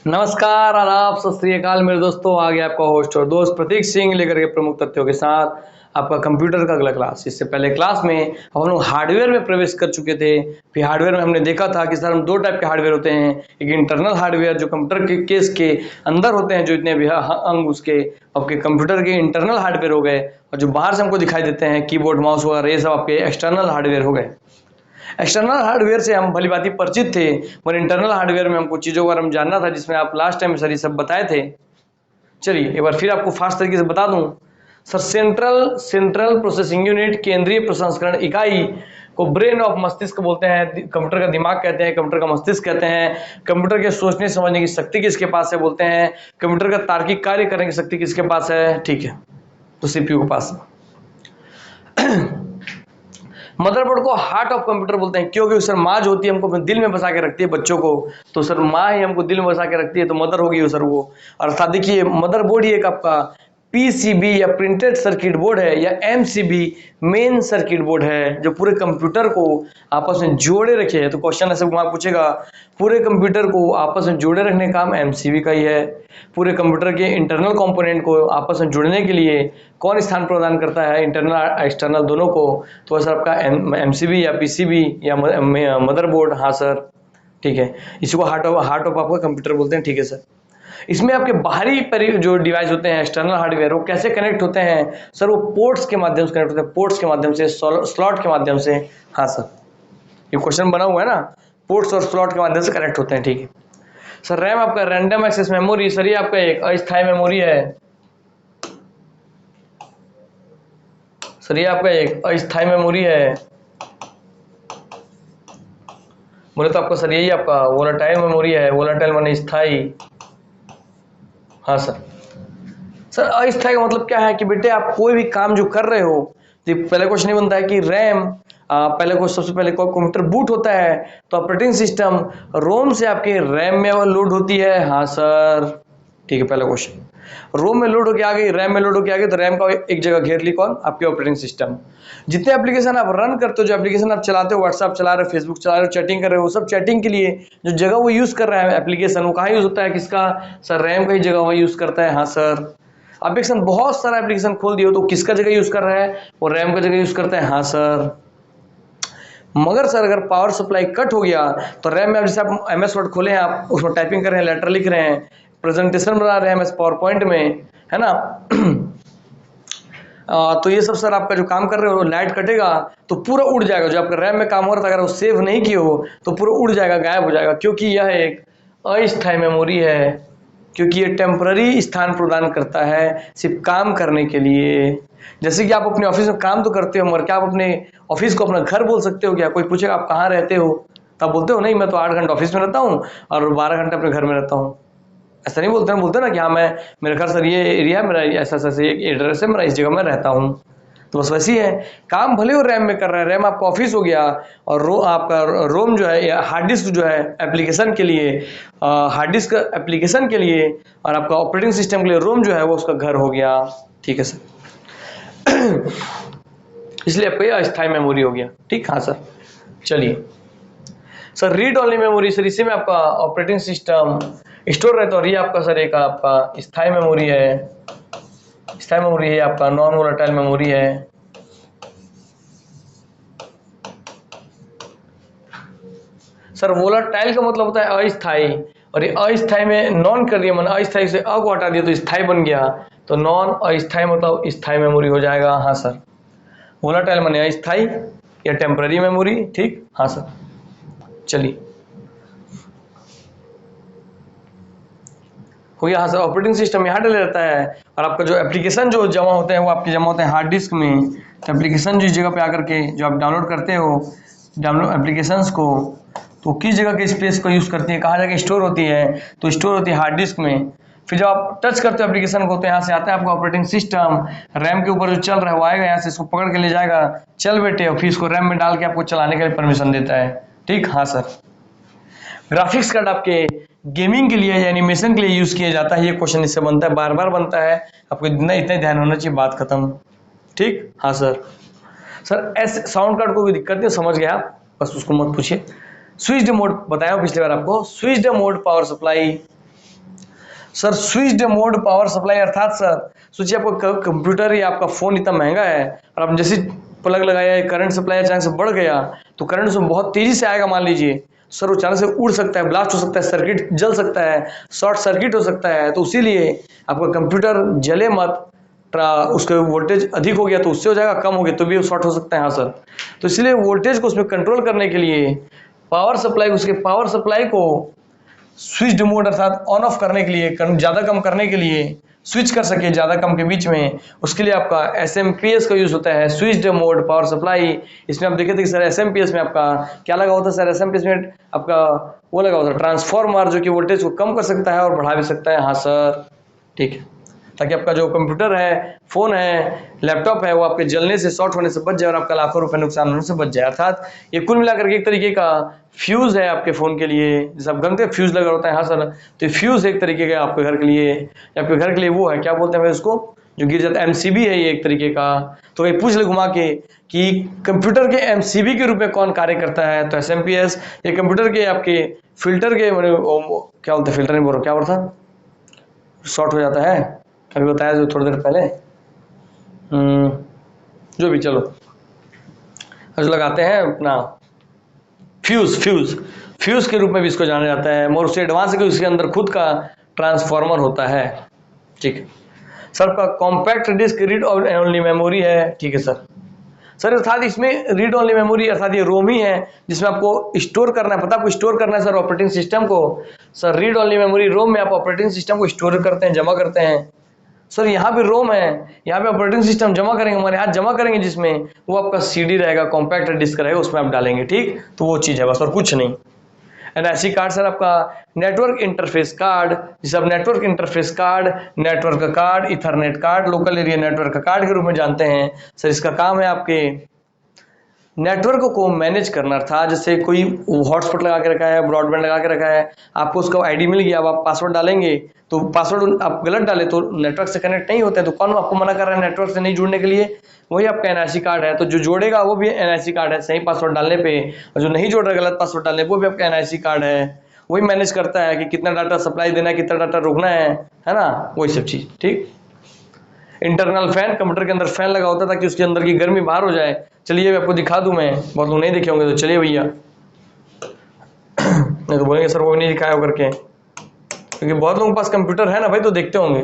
नमस्कार, आदाब, सत श्री अकाल मेरे दोस्तों। आ गया आपका होस्ट और दोस्त प्रतीक सिंह लेकर के प्रमुख तथ्यों के साथ आपका कंप्यूटर का अगला क्लास। इससे पहले क्लास में हम लोग हार्डवेयर में प्रवेश कर चुके थे। फिर हार्डवेयर में हमने देखा था कि सर हम दो टाइप के हार्डवेयर होते हैं। एक इंटरनल हार्डवेयर जो कंप्यूटर के केस के अंदर होते हैं, जो इतने भी अंग उसके आपके कंप्यूटर के इंटरनल हार्डवेयर हो गए, और जो बाहर से हमको दिखाई देते हैं कीबोर्ड माउस वगैरह, ये सब आपके एक्सटर्नल हार्डवेयर हो गए। एक्सटर्नल हार्डवेयर से हम भली भांति परिचित थे, पर इंटरनल हार्डवेयर में हमको चीज़ों के बारे में जानना था, जिसमें आप लास्ट टाइम सर ये सब बताए थे। चलिए एक बार फिर आपको फास्ट तरीके से बता दूं। सर सेंट्रल प्रोसेसिंग यूनिट, केंद्रीय प्रसंस्करण इकाई को ब्रेन ऑफ मस्तिष्क बोलते हैं। कंप्यूटर का दिमाग कहते हैं, कंप्यूटर का मस्तिष्क कहते हैं। कंप्यूटर के सोचने समझने की शक्ति किसके पास है बोलते हैं। कंप्यूटर का तार्किक कार्य करने की शक्ति किसके पास है, ठीक है, तो सीपीयू के पास। मदरबोर्ड को हार्ट ऑफ कंप्यूटर बोलते हैं, क्योंकि सर माँ जो होती है हमको अपने दिल में बसा के रखती है बच्चों को, तो सर माँ ही हमको दिल में बसा के रखती है, तो मदर होगी सर वो। अर्थात देखिए मदरबोर्ड ही एक आपका पीसीबी या प्रिंटेड सर्किट बोर्ड है, या एमसीबी मेन सर्किट बोर्ड है, जो पूरे कंप्यूटर को आपस में जोड़े रखे है। तो क्वेश्चन ऐसे वहाँ पूछेगा, पूरे कंप्यूटर को आपस में जोड़े रखने का काम एमसीबी का ही है। पूरे कंप्यूटर के इंटरनल कंपोनेंट को आपस में जोड़ने के लिए कौन स्थान प्रदान करता है, इंटरनल एक्सटर्नल दोनों को, तो सर आपका एमसीबी या पीसीबी या मदरबोर्ड। हाँ सर, ठीक है, इसी को हार्ट ऑफ आपका कंप्यूटर बोलते हैं, ठीक है सर। इसमें आपके बाहरी जो डिवाइस होते हैं एक्सटर्नल हार्डवेयर, वो कैसे कनेक्ट होते हैं सर, वो पोर्ट्स के माध्यम से कनेक्ट होते हैं, पोर्ट्स के माध्यम से, स्लॉट के माध्यम से। हाँ सर, ये क्वेश्चन बना हुआ है ना, पोर्ट्स और स्लॉट के माध्यम से कनेक्ट होते हैं, ठीक है सर। रैम आपका रैंडम एक्सेस मेमोरी, सर ये आपका एक अस्थायी मेमोरी है। सर ये आपका एक अस्थायी मेमोरी है। बोले तो आपको सर यही आपका वोलेटाइल मेमोरी है। वोलेटाइल माने स्थायी। हाँ सर। सर अस्थायी का मतलब क्या है कि बेटे आप कोई भी काम जो कर रहे हो, तो पहले क्वेश्चन नहीं बनता है कि रैम, पहले को सबसे पहले कोई कंप्यूटर बूट होता है तो ऑपरेटिंग सिस्टम रोम से आपके रैम में लोड होती है। हाँ सर, ठीक है, पहला क्वेश्चन। रोम में लोड होकर आ गई, रैम में लोड होकर आ गई, तो रैम का एक जगह घेर ली कौन, आपके ऑपरेटिंग सिस्टम। जितने एप्लीकेशन आप रन करते हो, जो एप्लीकेशन आप चलाते हो, व्हाट्सएप चला रहे हो, फेसबुक चला रहे हो, चैटिंग कर रहे हो, सब चैटिंग के लिए जो जगह वो यूज कर रहा है एप्लीकेशन, वो कहाँ यूज होता है, किसका, सर रैम का ही जगह वो यूज करता है। हाँ सर। एप्लीकेशन बहुत सारा एप्लीकेशन खोल दिया तो किसका जगह यूज कर रहा है, वो रैम का जगह यूज करता है। हाँ सर। मगर सर अगर पावर सप्लाई कट हो गया तो रैम में, जैसे आप एमएस वर्ड खोले हैं, आप उसमें टाइपिंग कर रहे हैं, लेटर लिख रहे हैं, प्रेजेंटेशन बना रहे हैं एमएस पावर पॉइंट में, है ना, तो ये सब सर आपका जो काम कर रहे हो, लाइट कटेगा तो पूरा उड़ जाएगा। जो आपका रैम में काम हो रहा था, अगर वो सेव नहीं किए हो तो पूरा उड़ जाएगा, गायब हो जाएगा, क्योंकि यह एक अस्थायी मेमोरी है, क्योंकि ये टेम्पररी स्थान प्रदान करता है सिर्फ काम करने के लिए। जैसे कि आप अपने ऑफिस में काम तो करते हो, मगर क्या आप अपने ऑफिस को अपना घर बोल सकते हो क्या? कोई पूछेगा आप कहाँ रहते हो, तब बोलते हो नहीं मैं तो 8 घंटे ऑफिस में रहता हूँ और 12 घंटे अपने घर में रहता हूँ। ऐसा नहीं बोलते ना, बोलते ना कि हाँ मैं, मेरे घर सर ये एरिया है, मेरा ऐसा ऐसा एड्रेस है, मेरा इस जगह में रहता हूँ। तो बस वैसे ही है, काम भले वो रैम में कर रहा है, रैम आपका ऑफिस हो गया, और आपका रोम जो है या हार्ड डिस्क जो है एप्लीकेशन के लिए, हार्ड डिस्क एप्लीकेशन के लिए, और आपका ऑपरेटिंग सिस्टम के लिए रोम जो है वो उसका घर हो गया, ठीक है सर। इसलिए आपका ये अस्थायी मेमोरी हो गया, ठीक। हाँ सर। चलिए sir, read only memory, sir इसी में आपका ऑपरेटिंग सिस्टम स्टोर रहता है, और ये आपका सर एक आपका स्थायी मेमोरी है। स्थायी मेमोरी है आपका नॉन वोलेटाइल मेमोरी है। सर वोलेटाइल का मतलब होता है अस्थायी, और ये अस्थायी में नॉन कर दिया, मैंने अस्थायी से अ को हटा दिया तो स्थायी बन गया, तो नॉन अस्थायी मतलब स्थायी मेमोरी हो जाएगा। हाँ सर। वोलेटाइल माने अस्थायी या टेम्पररी मेमोरी, ठीक। हाँ सर। चलिए हो गया। हाँ सर, ऑपरेटिंग सिस्टम यहाँ डले रहता है, और आपका जो एप्लीकेशन जो जमा होते हैं वो आपके जमा होते हैं हार्ड डिस्क में। तो एप्लीकेशन जिस जगह पे आकर के जो आप डाउनलोड करते हो, डाउनलोड एप्लीकेशंस को, तो किस जगह के स्पेस को यूज़ करती है, कहाँ जाके स्टोर होती है, तो स्टोर होती है हार्ड डिस्क में। फिर जब आप टच करते हो एप्लीकेशन को, तो यहाँ से आता है आपका ऑपरेटिंग सिस्टम, रैम के ऊपर जो चल रहा है वो आएगा, यहाँ से इसको पकड़ के ले जाएगा, चल बेटे, और फिर इसको रैम में डाल के आपको चलाने के लिए परमिशन देता है, ठीक। हाँ सर। ग्राफिक्स कार्ड आपके गेमिंग के लिए या एनिमेशन के लिए यूज किया जाता है। ये क्वेश्चन इससे बनता है, बार बार बनता है, आपको इतना ध्यान होना चाहिए, बात खत्म, ठीक। हाँ सर। सर ऐसे साउंड कार्ड को कोई दिक्कत नहीं, समझ गया आप, बस उसको मत पूछिए। स्विच्ड मोड बताया पिछली बार आपको, switched mode power supply, sir switched mode power supply, अर्थात सर सोचिए आपका कंप्यूटर या आपका फ़ोन इतना महंगा है और आप जैसे प्लग लगाया, करंट सप्लाई अचानक से बढ़ गया तो करंट उसमें बहुत तेज़ी से आएगा, मान लीजिए सर वो अचानक से उड़ सकता है, ब्लास्ट हो सकता है, सर्किट जल सकता है, शॉर्ट सर्किट हो सकता है। तो इसीलिए आपका कंप्यूटर जले मत, उसके वोल्टेज अधिक हो गया तो उससे हो जाएगा, कम हो गया तो भी शॉर्ट हो सकता है। हाँ सर, तो इसलिए वोल्टेज को उसमें कंट्रोल करने के लिए पावर सप्लाई, उसके पावर सप्लाई को स्विच्ड मोड अर्थात ऑन ऑफ करने के लिए, ज़्यादा कम करने के लिए, स्विच कर सके ज़्यादा कम के बीच में, उसके लिए आपका एसएमपीएस का यूज़ होता है, स्विच्ड मोड पावर सप्लाई। इसमें आप देखे थे कि सर एसएमपीएस में आपका क्या लगा होता है सर, एसएमपीएस में आपका वो लगा होता है ट्रांसफॉर्मर, जो कि वोल्टेज को कम कर सकता है और बढ़ा भी सकता है। हाँ सर, ठीक है, ताकि आपका जो कंप्यूटर है, फ़ोन है, लैपटॉप है, वो आपके जलने से, शॉर्ट होने से बच जाए और आपका लाखों रुपए नुकसान होने से बच जाए। अर्थात ये कुल मिलाकर के एक तरीके का फ्यूज़ है आपके फ़ोन के लिए, जैसे आप जानते हैं फ्यूज़ लगा होता है। हाँ सर, तो ये फ्यूज़ एक तरीके का आपके घर के लिए, आपके घर के लिए वो है, क्या बोलते हैं भाई उसको, जो गिर जाता है, एमसीबी है ये एक तरीके का। तो ये पूछ ले घुमा के कि कंप्यूटर के एमसीबी के रूप में कौन कार्य करता है, तो एसएमपीएस। ये कंप्यूटर के आपके फिल्टर के क्या बोलते हैं, फिल्टर नहीं बोल रहा, क्या बोल रहा था, शॉर्ट हो जाता है, अभी बताया जो थोड़ी देर पहले, जो भी, चलो जो लगाते हैं अपना फ्यूज़ के रूप में भी इसको जाना जाता है। और उससे एडवांस है कि उसके अंदर खुद का ट्रांसफार्मर होता है। ठीक है सर, आपका compact disc read only memory है। ठीक है सर अर्थात इसमें रीड ओनली मेमोरी अर्थात ये रोम ही है जिसमें आपको स्टोर करना है, पता आपको स्टोर करना है सर ऑपरेटिंग सिस्टम को। सर रीड ओनली मेमोरी रोम में आप ऑपरेटिंग सिस्टम को स्टोर करते हैं, जमा करते हैं। सर यहाँ पे रोम है, यहाँ पे ऑपरेटिंग सिस्टम जमा करेंगे, हमारे हाथ जमा करेंगे, जिसमें वो आपका सीडी रहेगा, कॉम्पैक्ट डिस्क रहेगा, उसमें आप डालेंगे। ठीक, तो वो चीज़ है बस, और कुछ नहीं। एनआईसी कार्ड सर आपका नेटवर्क इंटरफेस कार्ड, जिसे आप नेटवर्क इंटरफेस कार्ड, नेटवर्क का card, Ethernet card, local area network का कार्ड के रूप में जानते हैं। सर इसका काम है आपके नेटवर्क को मैनेज करना था। जैसे कोई हॉटस्पॉट लगा के रखा है, ब्रॉडबैंड लगा के रखा है, आपको उसका आईडी मिल गया, अब आप पासवर्ड डालेंगे तो पासवर्ड आप गलत डाले तो नेटवर्क से कनेक्ट नहीं होते हैं, तो कौन आपको मना कर रहा है नेटवर्क से नहीं जुड़ने के लिए? वही आपका एनआईसी कार्ड है। तो जो जोड़ेगा वो भी एनआईसी कार्ड है सही पासवर्ड डालने पे, और जो नहीं जोड़ रहा गलत पासवर्ड डालने वो भी आपका एनआईसी कार्ड है। वही मैनेज करता है कि कितना डाटा सप्लाई देना है, कितना डाटा रोकना है ना, वही सब चीज़। ठीक, इंटरनल फैन, कंप्यूटर के अंदर फैन लगा होता था ताकि उसके अंदर की गर्मी बाहर हो जाए। चलिए आपको दिखा दूं मैं, बहुत लोग नहीं देखे होंगे, तो चलिए भैया नहीं तो बोलेंगे सर वो भी नहीं दिखाया हो करके, क्योंकि बहुत लोगों के पास कंप्यूटर है ना भाई, तो देखते होंगे,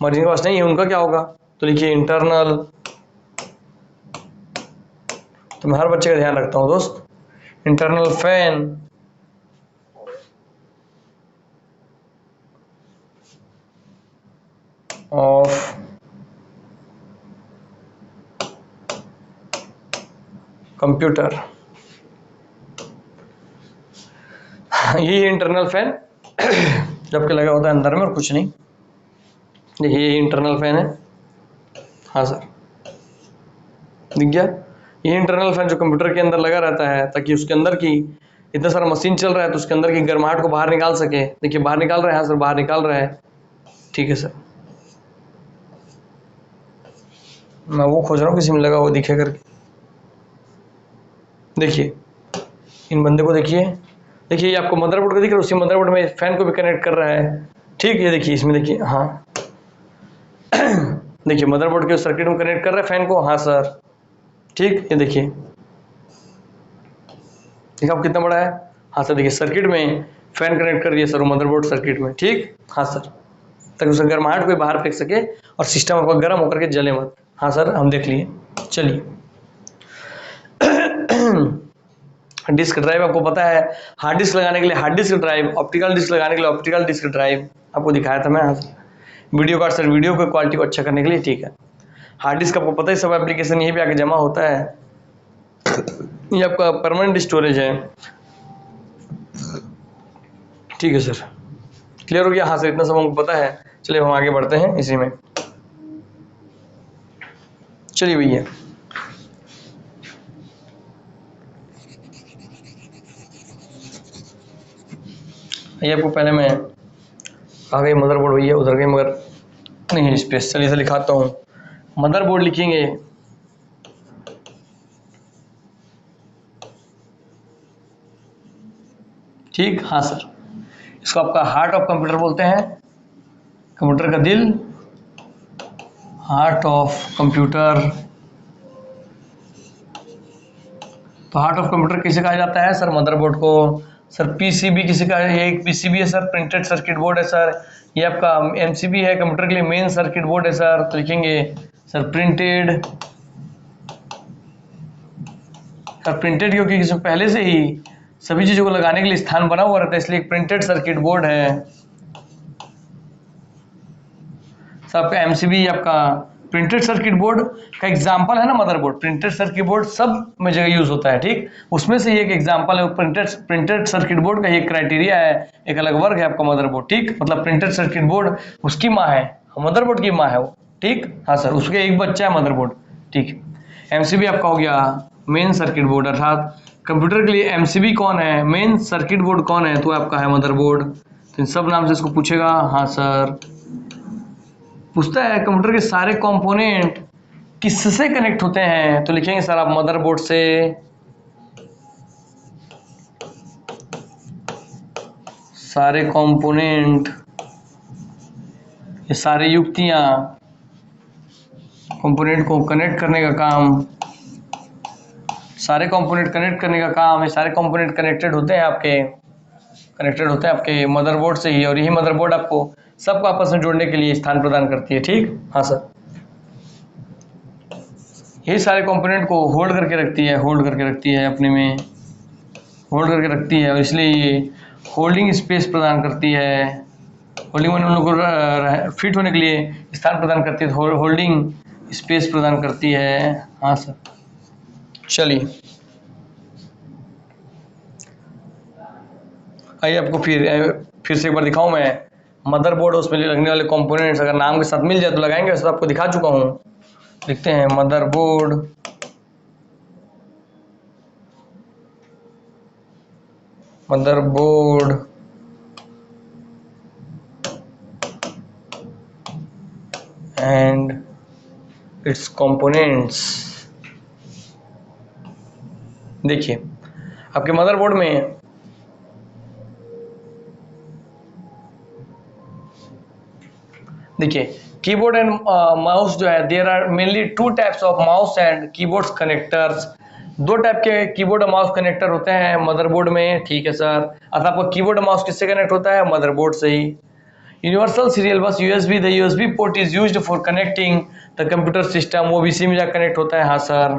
मगर जिनके पास नहीं है उनका क्या होगा। तो लिखिए इंटरनल, तो मैं हर बच्चे का ध्यान रखता हूँ दोस्त। इंटरनल फैन ऑफ कंप्यूटर, ये इंटरनल फैन जबकि लगा होता है अंदर में और कुछ नहीं। देखिए ये इंटरनल फैन है। हाँ सर, दिख गया? ये इंटरनल फैन जो कंप्यूटर के अंदर लगा रहता है ताकि उसके अंदर की, इतना सारा मशीन चल रहा है तो उसके अंदर की गर्माहट को बाहर निकाल सके। देखिए बाहर निकाल रहा है। हाँ सर, बाहर निकाल रहा है। ठीक है सर, मैं वो खोज रहा हूँ किसी में लगा वो दिखे करके। देखिए इन बंदे को देखिए, देखिए ये आपको मदरबोर्ड का दिख रहा है, उसी मदरबोर्ड में फैन को भी कनेक्ट कर रहा है। ठीक, ये देखिए इसमें देखिए, हाँ देखिए मदरबोर्ड के सर्किट में कनेक्ट कर रहा है फैन को। हाँ सर, ठीक, ये देखिए, देखिए आप कितना बड़ा है। हाँ सर, देखिए सर्किट में फैन कनेक्ट कर दिया सर, मदरबोर्ड सर्किट में। ठीक, हाँ सर, ताकि उसका गर्माहट कोई बाहर फेंक सके और सिस्टम आपका गर्म होकर के जले मत। हाँ सर, हम देख लिए। चलिए डिस्क ड्राइव आपको पता है, हार्ड डिस्क लगाने के लिए hard disk drive, optical disc लगाने के लिए ऑप्टिकल डिस्क ड्राइव, आपको दिखाया था मैं। वीडियो कार्ड सर, वीडियो की क्वालिटी को अच्छा करने के लिए। ठीक है, हार्ड डिस्क आपको पता है सब एप्लीकेशन यहीं पे आके जमा होता है। ये आपका परमानेंट स्टोरेज है। ठीक है सर, क्लियर हो गया? हाँ सर, इतना सब हमको पता है। चलिए हम आगे बढ़ते हैं इसी में। चलिए भैया, ये आपको पहले मैं आ गई मदरबोर्ड, भैया उधर गई मगर नहीं है स्पेस। चलिए से लिखाता हूँ, मदरबोर्ड लिखेंगे, ठीक। हाँ सर, इसको आपका हार्ट ऑफ कंप्यूटर बोलते हैं। कंप्यूटर का दिल, हार्ट ऑफ कंप्यूटर। तो हार्ट ऑफ कंप्यूटर किसे कहा जाता है सर? मदरबोर्ड को। सर पीसीबी किसे कहा है? ये एक पीसीबी है सर, प्रिंटेड सर्किट बोर्ड है सर। ये आपका एमसीबी है, कंप्यूटर के लिए मेन सर्किट बोर्ड है सर। तो लिखेंगे सर प्रिंटेड। सर प्रिंटेड क्योंकि इसमें पहले से ही सभी चीजों को लगाने के लिए स्थान बना हुआ रहता है, इसलिए प्रिंटेड सर्किट बोर्ड है। सर आपका एमसीबी आपका प्रिंटेड सर्किट बोर्ड का एग्जांपल है ना मदरबोर्ड। प्रिंटेड सर्किट बोर्ड सब में जगह यूज होता है, ठीक। उसमें से एक एग्जांपल है प्रिंटेड सर्किट बोर्ड का। ये क्राइटेरिया है, एक अलग वर्ग है आपका मदरबोर्ड, ठीक। मतलब प्रिंटेड सर्किट बोर्ड उसकी माँ है, मदरबोर्ड की माँ है वो, ठीक। हाँ सर, उसके एक बच्चा है मदरबोर्ड, ठीक। एमसीबी आपका हो गया मेन सर्किट बोर्ड, अर्थात कंप्यूटर के लिए एमसीबी कौन है, मेन सर्किट बोर्ड कौन है, तो आपका है मदरबोर्ड। तो इन सब नाम से इसको पूछेगा। हाँ सर, पूछता है कंप्यूटर के सारे कंपोनेंट किससे कनेक्ट होते हैं, तो लिखेंगे सर आप मदरबोर्ड से। सारे कंपोनेंट, ये सारे युक्तियां कंपोनेंट को कनेक्ट करने का काम, सारे कंपोनेंट कनेक्ट करने का काम, ये सारे कंपोनेंट कनेक्टेड होते हैं आपके मदरबोर्ड से ही। और यही मदरबोर्ड आपको सबको आपस में जोड़ने के लिए स्थान प्रदान करती है, ठीक। हाँ सर, यही सारे कंपोनेंट को होल्ड करके रखती है अपने में, होल्ड करके रखती है। और इसलिए ये होल्डिंग स्पेस प्रदान करती है। होल्डिंग में उन लोगों को फिट होने के लिए स्थान प्रदान करती है, होल्डिंग स्पेस प्रदान करती है। हाँ सर, चलिए आइए आपको फिर से एक बार दिखाऊं मैं मदरबोर्ड, उसमें लगने वाले कंपोनेंट्स अगर नाम के साथ मिल जाए तो लगाएंगे, वैसे तो आपको दिखा चुका हूं। लिखते हैं मदरबोर्ड, एंड इट्स कंपोनेंट्स। देखिए आपके मदरबोर्ड में देखिए कीबोर्ड एंड माउस जो है, there are mainly two types of mouse and keyboards connectors. दो टाइप के कीबोर्ड और माउस कनेक्टर होते हैं मदरबोर्ड में, ठीक है सर। अर्थात आपका कीबोर्ड और माउस किससे कनेक्ट होता है? मदरबोर्ड से ही। Universal serial bus USB, the USB port is used for connecting the computer system, वो भी इसी में जाकर कनेक्ट होता है। हाँ सर।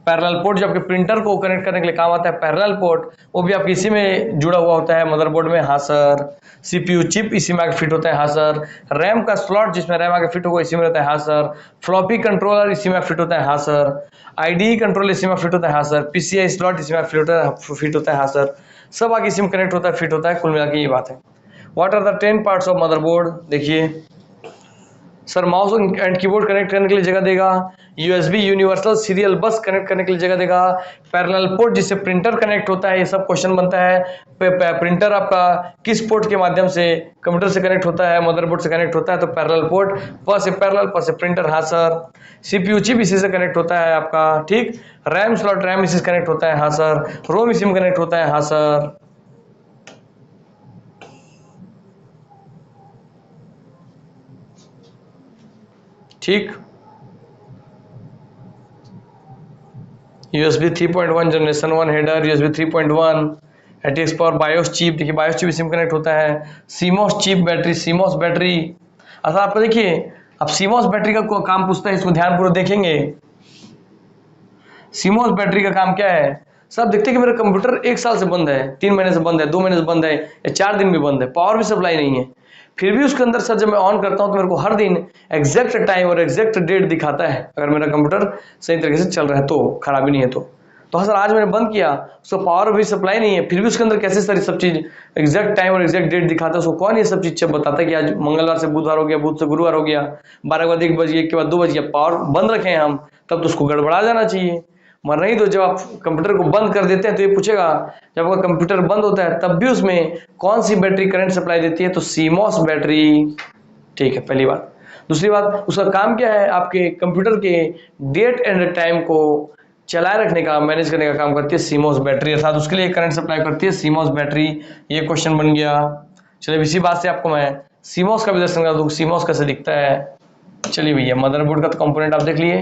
पैरेलल पोर्ट जो आपके प्रिंटर को कनेक्ट करने के लिए काम आता है, पैरेलल पोर्ट, वो भी आपके इसी में जुड़ा हुआ होता है मदरबोर्ड में। हाँ सर। सीपीयू चिप इसी में आके फिट होता है। हाँ सर। रैम का स्लॉट जिसमें रैम आके फिट होगा इसी में रहता है। हाँ सर। फ्लॉपी कंट्रोलर इसी में फिट होता है। हाँ सर। आईडी कंट्रोलर इसी में फिट होता है। हाँ सर। पीसीआई स्लॉट इसी में फिट होता है। हाँ सर। सब आगे इसी में कनेक्ट होता है, फिट होता है। कुल मिला के ये बात है। What are the 10 parts of motherboard? देखिए sir, mouse and keyboard connect करने के लिए जगह देगा, USB universal serial bus connect करने के लिए जगह देगा, पैरेलल पोर्ट जिससे प्रिंटर कनेक्ट होता है, ये सब क्वेश्चन बनता है। प्रिंटर आपका किस पोर्ट के माध्यम से कंप्यूटर से कनेक्ट होता है, मदरबोर्ड से कनेक्ट होता है, तो पैरेलल पोर्ट, प से पैरेलल, प से प्रिंटर। हाँ सर। सीपीयू चिप इसी से कनेक्ट होता है आपका, ठीक। रैम स्लॉट, रैम इसी से कनेक्ट होता है। हाँ सर। रोम इसी में कनेक्ट होता है। हाँ सर। ठीक। USB 3.1 generation 1 header, USB 3.1 ATX power, BIOS chip, देखिए बायोस चिप इसी में कनेक्ट होता है। CMOS chip battery, CMOS battery, अच्छा आपको देखिए अब सीमॉस बैटरी का काम पूछता है, इसको ध्यानपूर्वक देखेंगे। सीमॉस बैटरी का काम क्या है? सब देखते हैं कि मेरा कंप्यूटर 1 साल से बंद है, 3 महीने से बंद है, 2 महीने से बंद है, या 4 दिन भी बंद है, पावर भी सप्लाई नहीं है, फिर भी उसके अंदर सर जब मैं ऑन करता हूं तो मेरे को हर दिन एग्जैक्ट टाइम और एग्जैक्ट डेट दिखाता है, अगर मेरा कंप्यूटर सही तरीके से चल रहा है तो, खराबी नहीं है तो हाँ सर, आज मैंने बंद किया, उसको पावर भी सप्लाई नहीं है, फिर भी उसके अंदर कैसे सारी सब चीज एग्जैक्ट टाइम और एग्जैक्ट डेट दिखाता है, उसको कौन ये सब चीज बताता है कि आज मंगलवार से बुधवार हो गया, बुध से गुरुवार हो गया, 12 के बाद 1 बज गया, 1 के बाद 2 बज गया, पावर बंद रखे हैं हम, तब तो उसको गड़बड़ा जाना चाहिए। मर नहीं तो जब आप कंप्यूटर को बंद कर देते हैं तो ये पूछेगा, जब आपका कंप्यूटर बंद होता है तब भी उसमें कौन सी बैटरी करंट सप्लाई देती है, तो सीमॉस बैटरी, ठीक है, पहली बात। दूसरी बात, उसका काम क्या है, आपके कंप्यूटर के डेट एंड टाइम को चलाए रखने का, मैनेज करने का काम करती है सीमॉस बैटरी, अर्थात उसके लिए करंट सप्लाई करती है सीमॉस बैटरी। ये क्वेश्चन बन गया। चलिए इसी बात से आपको मैं सीमॉस का भी दर्शन करा दूँ, सीमॉस कैसे दिखता है। चलिए भैया, मदरबोर्ड का तो कंपोनेंट आप देख लिए।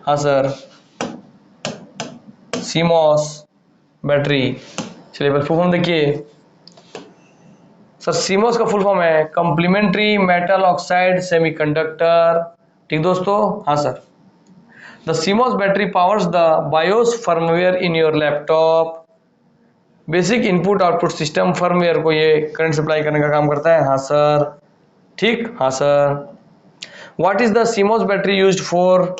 हाँ सर, सीमॉस बैटरी। चलिए फुल फॉर्म देखिए सर, सीमॉस का फुल फॉर्म है कॉम्प्लीमेंट्री मेटल ऑक्साइड सेमीकंडक्टर। ठीक दोस्तों, हाँ sir. The CMOS battery powers the BIOS firmware in your laptop. Basic input output system firmware को ये करंट सप्लाई करने का काम करता है। हाँ सर, ठीक, हाँ sir. What is the CMOS battery used for.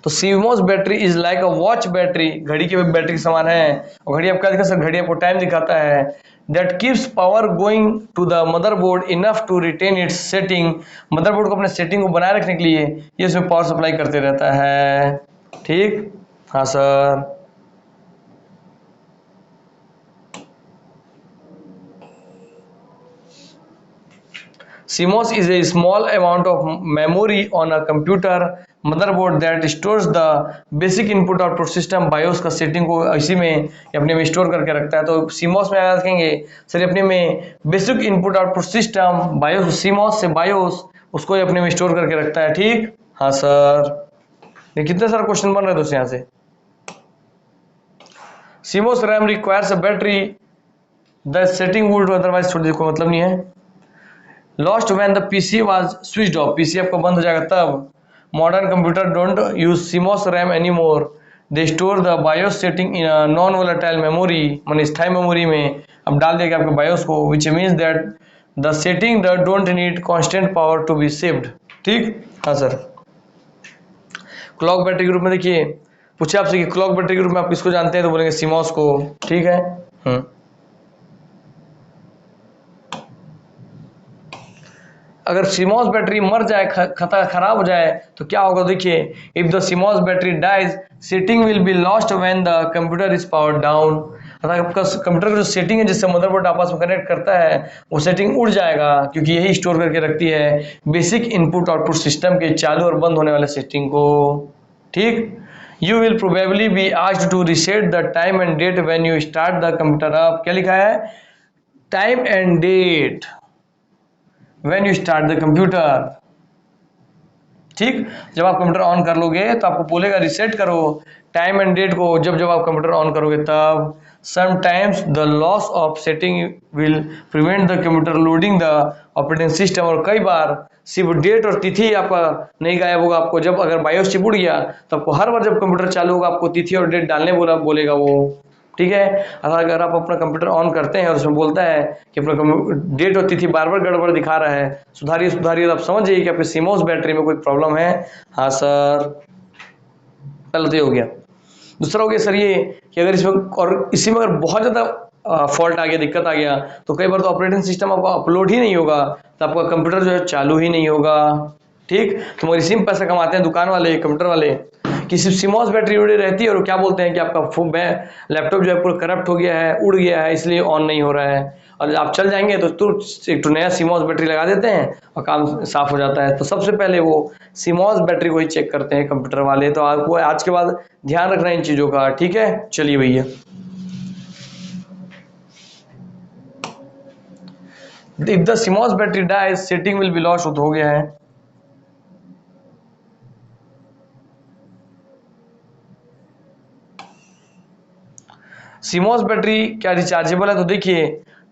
तो CMOS battery is like a watch battery, घड़ी के बैटरी के समान है। और घड़ी आपका दिखा सर, घड़ी आपको टाइम दिखाता है। That keeps power going to the motherboard enough to retain its setting. Motherboard को अपने सेटिंग को बनाए रखने के लिए ये इसमें पावर सप्लाई करते रहता है। ठीक, हाँ sir. CMOS is a small amount of memory on a computer motherboard that stores the basic input output system BIOS का सेटिंग को इसी में अपने में स्टोर करके रखता है। तो CMOS में याद रखेंगे सर, अपने में basic input output system BIOS, CMOS से BIOS उसको अपने में स्टोर करके रखता है। ठीक, हाँ सर। ये कितने सारे क्वेश्चन बन रहे हैं दोस्तों यहाँ से। CMOS RAM requires a battery, the setting would otherwise, छोड़ दीजिए, कोई मतलब नहीं है। Lost when the PC was switched off, PC आपका बंद हो जाएगा तब। Modern computer don't use CMOS RAM any more, they store the BIOS setting in non volatile memory, मान स्थायी मेमोरी में अब डाल देगा आपके बायोस को, which means that the setting the don't need constant power to be saved. ठीक, हाँ सर। क्लॉक बैटरी के रूप में देखिए, पूछे आपसे कि क्लॉक बैटरी के रूप में आप किसको जानते हैं, तो बोलेंगे सीमॉस को। ठीक है। अगर सीमॉस बैटरी मर जाए, खराब हो जाए, तो क्या होगा देखिए। If the CMOS battery dies, setting will be lost when the computer is power down. अर्थात आपका कंप्यूटर का जो सेटिंग है जिससे मदरबोर्ड आपस में कनेक्ट करता है, वो सेटिंग उड़ जाएगा, क्योंकि यही स्टोर करके रखती है बेसिक इनपुट आउटपुट सिस्टम के चालू और बंद होने वाले सेटिंग को। ठीक, you will probably be asked to reset the time and date when you start the computer up. क्या लिखा है, time and date when you start the computer. ठीक, जब आप कंप्यूटर ऑन कर लोगे तो आपको बोलेगा रिसेट करो टाइम एंड डेट को, जब जब आप कंप्यूटर ऑन करोगे तब। Sometimes the loss of setting will prevent the computer loading the operating system, और कई बार सिर्फ डेट और तिथि आपका नहीं गायब होगा, आपको जब अगर बायोस चिप उड़ गया तो आपको हर बार जब कंप्यूटर चालू होगा आपको तिथि और डेट डालने बोलेगा वो। ठीक है। अगर आप अपना कंप्यूटर ऑन करते हैं और उसमें बोलता है कि अपना डेट और तिथि बार बार गड़बड़ दिखा रहा है, सुधारिए सुधारिए, तो आप समझ जाइए कि आपकी सीमॉस बैटरी में कोई प्रॉब्लम है। हाँ सर, पहले तो ये हो गया। दूसरा हो गया सर ये कि अगर इसमें और इसी में अगर बहुत ज़्यादा फॉल्ट आ गया, दिक्कत आ गया, तो कई बार तो ऑपरेटिंग सिस्टम आपका अपलोड ही नहीं होगा, तो आपका कंप्यूटर जो है चालू ही नहीं होगा। ठीक, तो मगर इसी में पैसा कमाते हैं दुकान वाले, कंप्यूटर वाले, कि सिर्फ सीमॉस बैटरी उड़ी रहती है और क्या बोलते हैं कि आपका लैपटॉप जो है पूरा करप्ट हो गया है, उड़ गया है, इसलिए ऑन नहीं हो रहा है। और आप चल जाएंगे तो तुरंत एक नया सीमॉस बैटरी लगा देते हैं और काम साफ हो जाता है। तो सबसे पहले वो सीमॉस बैटरी को ही चेक करते हैं कंप्यूटर वाले। तो आपको आज के बाद ध्यान रखना इन चीज़ों का। ठीक है, चलिए भैया। If the CMOS battery dies, setting will be lost, हो गया है। सीमॉस बैटरी क्या रिचार्जेबल है, तो देखिए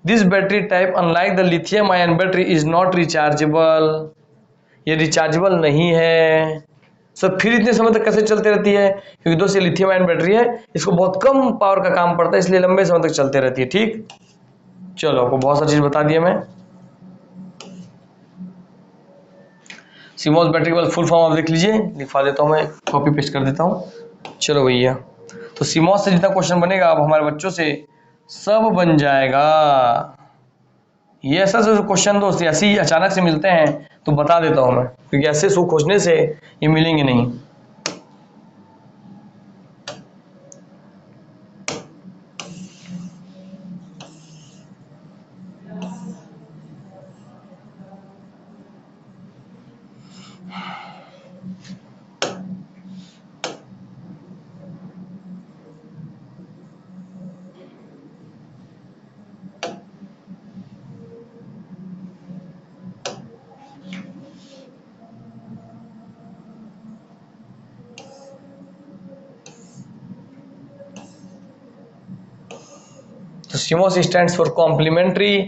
this battery type unlike the lithium ion battery is not rechargeable, ये रिचार्जेबल नहीं है। सर फिर इतने समय तक कैसे चलती रहती है, क्योंकि दोस्त ये लिथियम आयन बैटरी है, इसको बहुत कम पावर का काम पड़ता है, इसलिए लंबे समय तक चलती रहती है। ठीक, चलो आपको बहुत सारी चीज बता दिया मैं। सीमॉस बैटरी के बाद फुल फॉर्म आप देख लीजिए, लिखवा देता हूँ मैं, कॉपी पेस्ट कर देता हूँ। चलो भैया, तो सीमॉस से जितना क्वेश्चन बनेगा अब हमारे बच्चों से सब बन जाएगा। ये ऐसा क्वेश्चन दोस्त ऐसे ही अचानक से मिलते हैं तो बता देता हूँ मैं, क्योंकि ऐसे सो खोजने से ये मिलेंगे नहीं। तो CMOS stands for complementary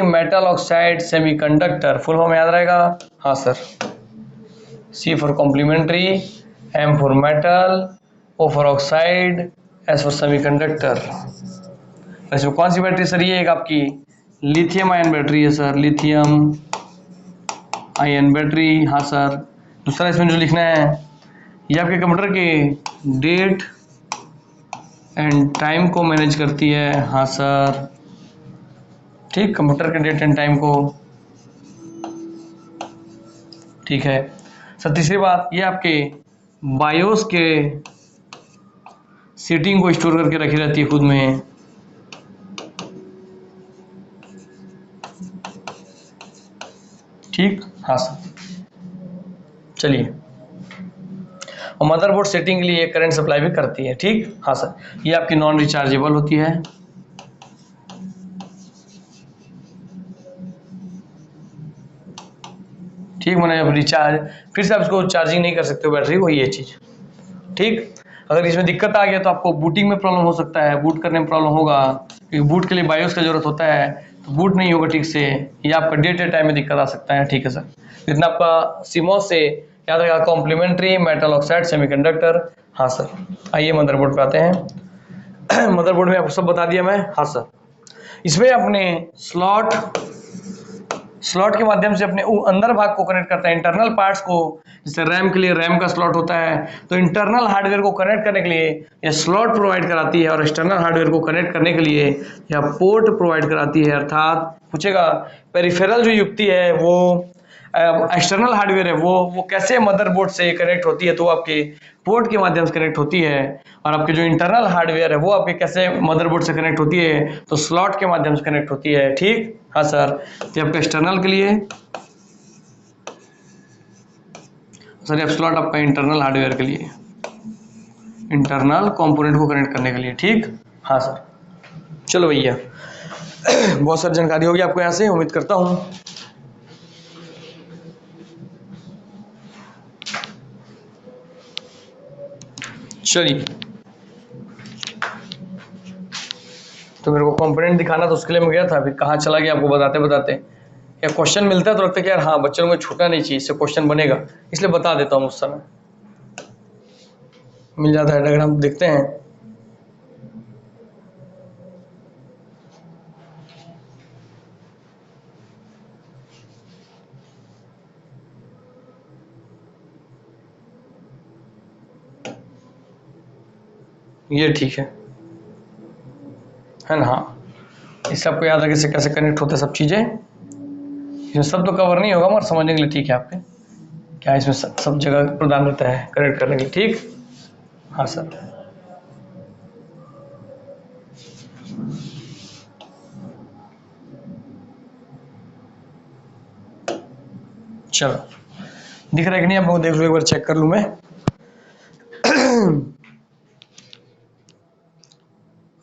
metal oxide semiconductor. Full form याद रहेगा? हाँ sir. C for complementary, M for metal, O for oxide, S for semiconductor. इसमें कौन सी बैटरी सर? ये एक आपकी लिथियम आयन बैटरी है सर, लिथियम आयन बैटरी। हाँ सर। दूसरा इसमें जो लिखना है, ये आपके कंप्यूटर के डेट एंड टाइम को मैनेज करती है। हाँ सर। ठीक, कंप्यूटर के डेट एंड टाइम को। ठीक है सर। तीसरी बात, ये आपके बायोस के सेटिंग को स्टोर करके रखी रहती है खुद में। ठीक, हाँ सर। चलिए, और मदरबोर्ड सेटिंग के लिए करंट सप्लाई भी करती है। ठीक, हाँ सर। ये आपकी नॉन रिचार्जेबल होती है। ठीक, मैंने अब रिचार्ज फिर से आप इसको चार्जिंग नहीं कर सकते हो बैटरी, वही ये चीज़। ठीक, अगर इसमें दिक्कत आ गया तो आपको बूटिंग में प्रॉब्लम हो सकता है, बूट करने में प्रॉब्लम होगा, क्योंकि बूट के लिए बायोस का जरूरत होता है, तो बूट नहीं होगा ठीक से, या आपका डे टू टाइम में दिक्कत आ सकता है। ठीक है सर। इतना आपका CMOS से याद रहेगा, कॉम्प्लीमेंट्री मेटल ऑक्साइड सेमीकंडक्टर। हाँ सर। आइए मदरबोर्ड पे आते हैं। मदरबोर्ड में आपको सब बता दिया मैं। हाँ सर। इसमें अपने स्लॉट के माध्यम से अपने अंदर भाग को कनेक्ट करता है, इंटरनल पार्ट्स को। जैसे रैम के लिए रैम का स्लॉट होता है, तो इंटरनल हार्डवेयर को कनेक्ट करने के लिए यह स्लॉट प्रोवाइड कराती है, और एक्सटर्नल हार्डवेयर को कनेक्ट करने के लिए यह पोर्ट प्रोवाइड कराती है। अर्थात पूछेगा पेरिफेरल जो युक्ति है वो एक्सटर्नल हार्डवेयर है, वो कैसे मदरबोर्ड से कनेक्ट होती है, तो आपके पोर्ट के माध्यम से कनेक्ट होती है। और आपके जो इंटरनल हार्डवेयर है वो आपके कैसे मदरबोर्ड से कनेक्ट होती है, तो स्लॉट के माध्यम से कनेक्ट होती है। ठीक, हाँ सर। तो आपका एक्सटर्नल के लिए सर, ये स्लॉट आपका इंटरनल हार्डवेयर के लिए, इंटरनल कंपोनेंट को कनेक्ट करने के लिए। ठीक, हाँ सर। चलो भैया, बहुत सारी जानकारी होगी आपको यहाँ से, उम्मीद करता हूँ। चलिए, तो मेरे को कंपोनेंट दिखाना, तो उसके लिए मैं गया था, अभी कहाँ चला गया आपको बताते बताते। या क्वेश्चन मिलता है तो लगता है कि यार हाँ, बच्चों में छूटा नहीं चाहिए, इससे क्वेश्चन बनेगा, इसलिए बता देता हूँ। उस समय मिल जाता है डायग्राम, देखते हैं। ये ठीक है ना? हाँ, इससे आपको याद रखे कैसे कनेक्ट होते हैं सब चीज़ें। इसमें सब तो कवर नहीं होगा, मगर समझने के लिए ठीक है आपके, क्या इसमें सब जगह प्रदान रहता है कनेक्ट करने के लिए। ठीक, हाँ सर। चलो, दिख रहा है कि नहीं आप लोग? देख लो एक बार, चेक कर लूँ मैं।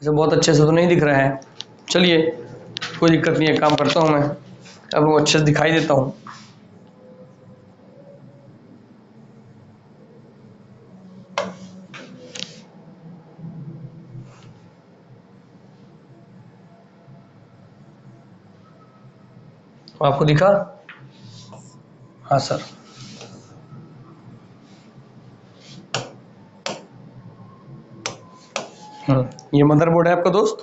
वैसे बहुत अच्छे से तो नहीं दिख रहा है। चलिए, कोई दिक्कत नहीं है, काम करता हूँ मैं, अब वो अच्छे से दिखाई देता हूँ। आपको दिखा? हाँ सर। ये मदरबोर्ड है आपका दोस्त,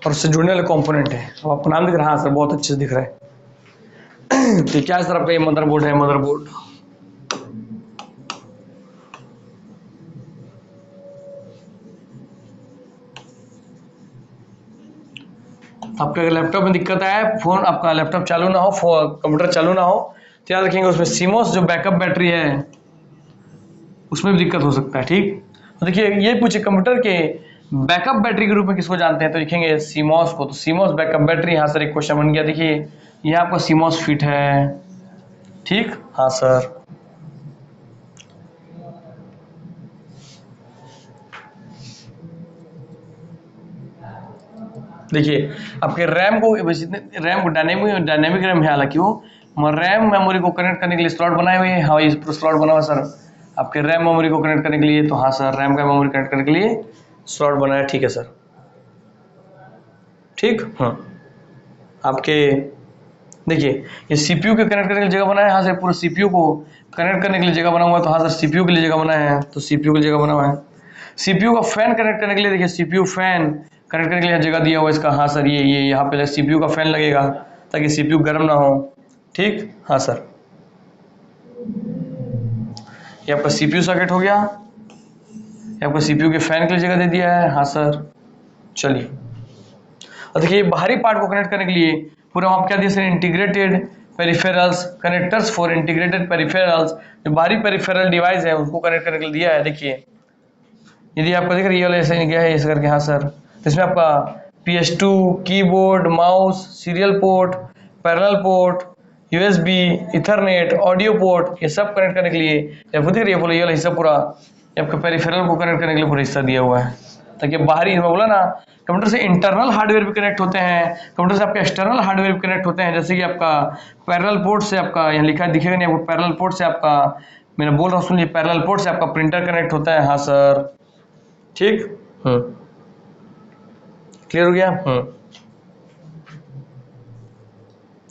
और उससे जुड़ने वाले कंपोनेंट है। अब आपको नाम दिख रहा है? हाँ सर, बहुत अच्छे से दिख रहा है। तो क्या है सर आपका? ये मदरबोर्ड है। मदरबोर्ड आपके अगर लैपटॉप में दिक्कत आए, फोन आपका लैपटॉप चालू ना हो, कंप्यूटर चालू ना हो, तो याद रखेंगे उसमें CMOS जो बैकअप बैटरी है उसमें भी दिक्कत हो सकता है। ठीक, तो देखिए, ये पूछे कंप्यूटर के बैकअप बैटरी के रूप में किसको जानते हैं, तो लिखेंगे CMOS को। तो CMOS बैकअप बैटरी, यहाँ सर एक क्वेश्चन बन गया। देखिए, ये आपका CMOS फिट है। ठीक, हाँ सर। देखिए, आपके रैम को डायनेमिक रैम है, हालांकि वो, मगर रैम मेमोरी को कनेक्ट करने के लिए स्लॉट बनाए हुए हैं। हाँ, ये स्लॉट बना हुआ सर आपके रैम मेमोरी को कनेक्ट करने के लिए। तो हाँ सर, रैम का मेमोरी कनेक्ट करने के लिए स्लॉट बना है। ठीक है सर। ठीक। हाँ, आपके देखिए ये सीपीयू के कनेक्ट करने के लिए जगह बनाया है, यहाँ से पूरा सीपीयू को कनेक्ट करने के लिए जगह बना हुआ है, तो यहाँ से सीपीयू के लिए जगह बनाया है, तो सीपीयू के लिए जगह बना हुआ है। सीपीयू का फैन कनेक्ट करने के लिए देखिए सीपीयू फैन कनेक्ट करने के लिए जगह दिया हुआ है इसका। हाँ सर, ये यहाँ पे सीपीयू का फैन लगेगा ताकि सीपीयू गर्म ना हो। ठीक। हाँ सर, ये आपका सीपीयू सॉकेट हो गया, ये आपका सीपीयू के फैन के लिए जगह दे दिया है। हाँ सर, चलिए। और देखिए बाहरी पार्ट को कनेक्ट करने के लिए पूरा आप क्या दिए sir, integrated peripherals connectors for integrated peripherals. जो बाहरी पेरिफेरल डिवाइस है उसको कनेक्ट करने के लिए दिया है। देखिए यदि आपको दिख रही है ऐसे गया है ऐसे करके। हाँ सर, इसमें आपका PS2 keyboard, mouse, serial port, parallel port, USB, Ethernet, audio port, ये सब कनेक्ट करने के लिए आपको दिख रही है पूरा ये हिस्सा, पूरा आपका पेरिफेरल को कनेक्ट करने के लिए पूरा हिस्सा दिया हुआ है, ताकि बाहरी, मैं बोला ना कंप्यूटर से इंटरनल हार्डवेयर भी कनेक्ट होते हैं, कंप्यूटर से आपके एक्सटर्नल हार्डवेयर भी कनेक्ट होते हैं। जैसे कि आपका पैरेलल पोर्ट से आपका यहाँ लिखा दिखेगा नहीं आपको, पैरेलल पोर्ट से आपका, मैं बोल रहा हूँ सुनिए, पैरेलल पोर्ट से आपका प्रिंटर कनेक्ट होता है। हाँ सर, ठीक। क्लियर हो गया।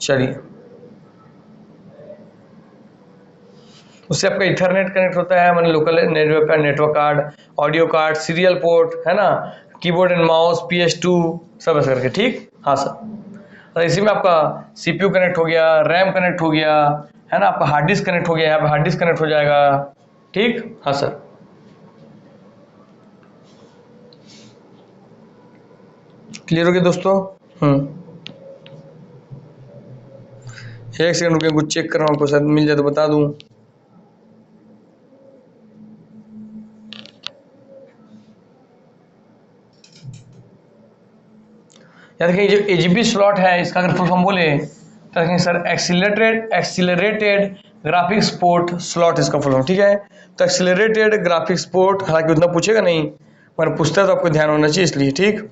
चलिए, उससे आपका इथरनेट कनेक्ट होता है, मैंने लोकल नेटवर्क का network card, audio card, serial port है ना, कीबोर्ड एंड माउस, PS2 सब ऐसे करके। ठीक। हाँ सर, और इसी में आपका CPU कनेक्ट हो गया, रैम कनेक्ट हो गया है ना, आपका हार्ड डिस्क कनेक्ट हो गया, यहाँ पे हार्ड डिस्क कनेक्ट हो जाएगा। ठीक। हाँ सर, क्लियर हो गया दोस्तों। एक सेकंड रुकिए, कुछ चेक कर रहा हूँ, आपको शायद मिल जाए तो बता दूं। यार देखिए जो AGB स्लॉट है इसका अगर फुल फॉर्म बोले तो देखिए sir, accelerated graphics port slot इसका फुल फॉर्म। ठीक है, तो एक्सीलरेटेड ग्राफिक्स पोर्ट, हालांकि उतना पूछेगा नहीं पर पूछता है तो आपको ध्यान होना चाहिए इसलिए। ठीक।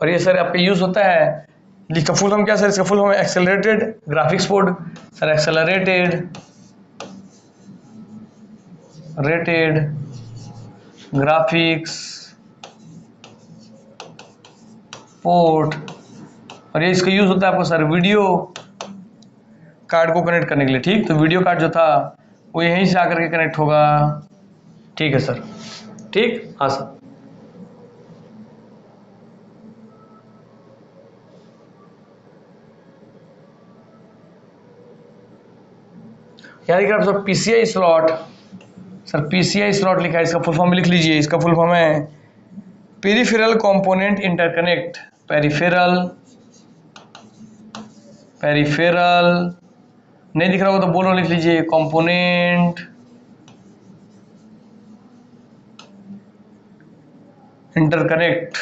और ये सर आपका यूज होता है, इसका फुल फॉर्म क्या सर, इसका full form accelerated graphics port sir, accelerated graphics port. और ये इसका यूज होता है आपको सर वीडियो कार्ड को कनेक्ट करने के लिए। ठीक, तो वीडियो कार्ड जो था वो यहीं से आकर के कनेक्ट होगा। ठीक है सर। ठीक। हाँ सर, याद रखिए आप sir, PCI slot sir, PCI slot लिखा है, इसका फुल फॉर्म लिख लीजिए। इसका फुल फॉर्म है पेरिफेरल कंपोनेंट इंटरकनेक्ट। पेरिफेरल नहीं दिख रहा हो तो बोलो, लिख लीजिए कंपोनेंट इंटरकनेक्ट।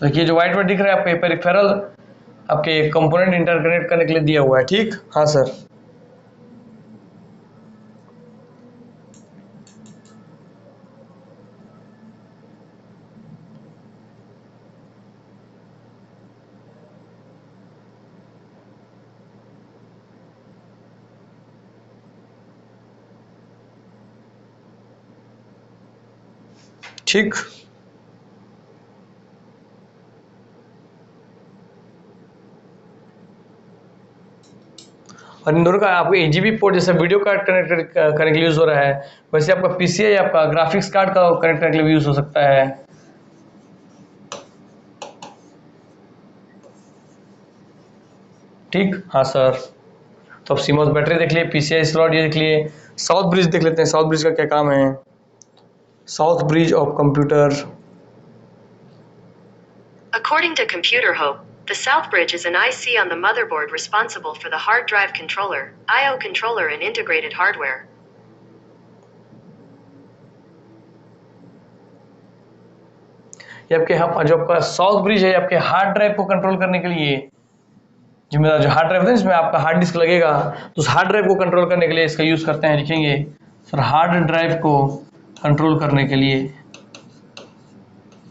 तो देखिए जो व्हाइट वर्ड दिख रहा है आपके पेरिफेरल आपके कंपोनेंट इंटरकनेक्ट करने के लिए दिया हुआ है। ठीक। हाँ सर, ठीक। और इन दोनों का आपको AGB पोर्ट जैसे वीडियो कार्ड कनेक्ट करने के लिए यूज हो रहा है, वैसे आपका PCI आपका ग्राफिक्स कार्ड का कनेक्ट करने के लिए यूज हो सकता है। ठीक। हाँ सर, तो अब CMOS बैटरी देख लिए, PCI स्लॉट ये देख लिए, साउथ ब्रिज देख लेते हैं। साउथ ब्रिज का क्या काम है, south bridge of computer. According to Computer Hope, the South Bridge is an IC on the motherboard responsible for the hard drive controller, I/O controller and integrated hardware. ये आपके जो आपका साउथ ब्रिज है आपके हार्ड ड्राइव को control करने के लिए जिम्मेदार, जो हार्ड ड्राइव है इसमें आपका हार्ड डिस्क लगेगा, तो उस हार्ड ड्राइव को कंट्रोल करने के लिए इसका यूज करते हैं। लिखेंगे सर हार्ड ड्राइव को कंट्रोल करने के लिए।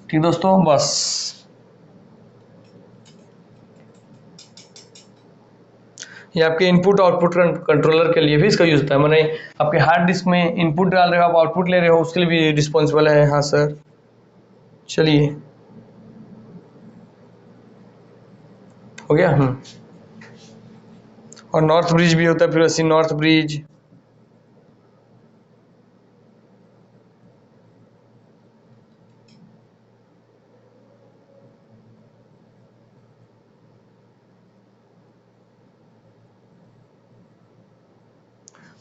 ठीक दोस्तों, बस ये आपके इनपुट आउटपुट कंट्रोलर के लिए भी इसका यूज होता है, मैंने आपके हार्ड डिस्क में इनपुट डाल रहे हो, आप आउटपुट ले रहे हो, उसके लिए भी रिस्पॉन्सिबल है। हाँ सर, चलिए हो गया। और नॉर्थ ब्रिज भी होता है, फिर वैसे नॉर्थ ब्रिज।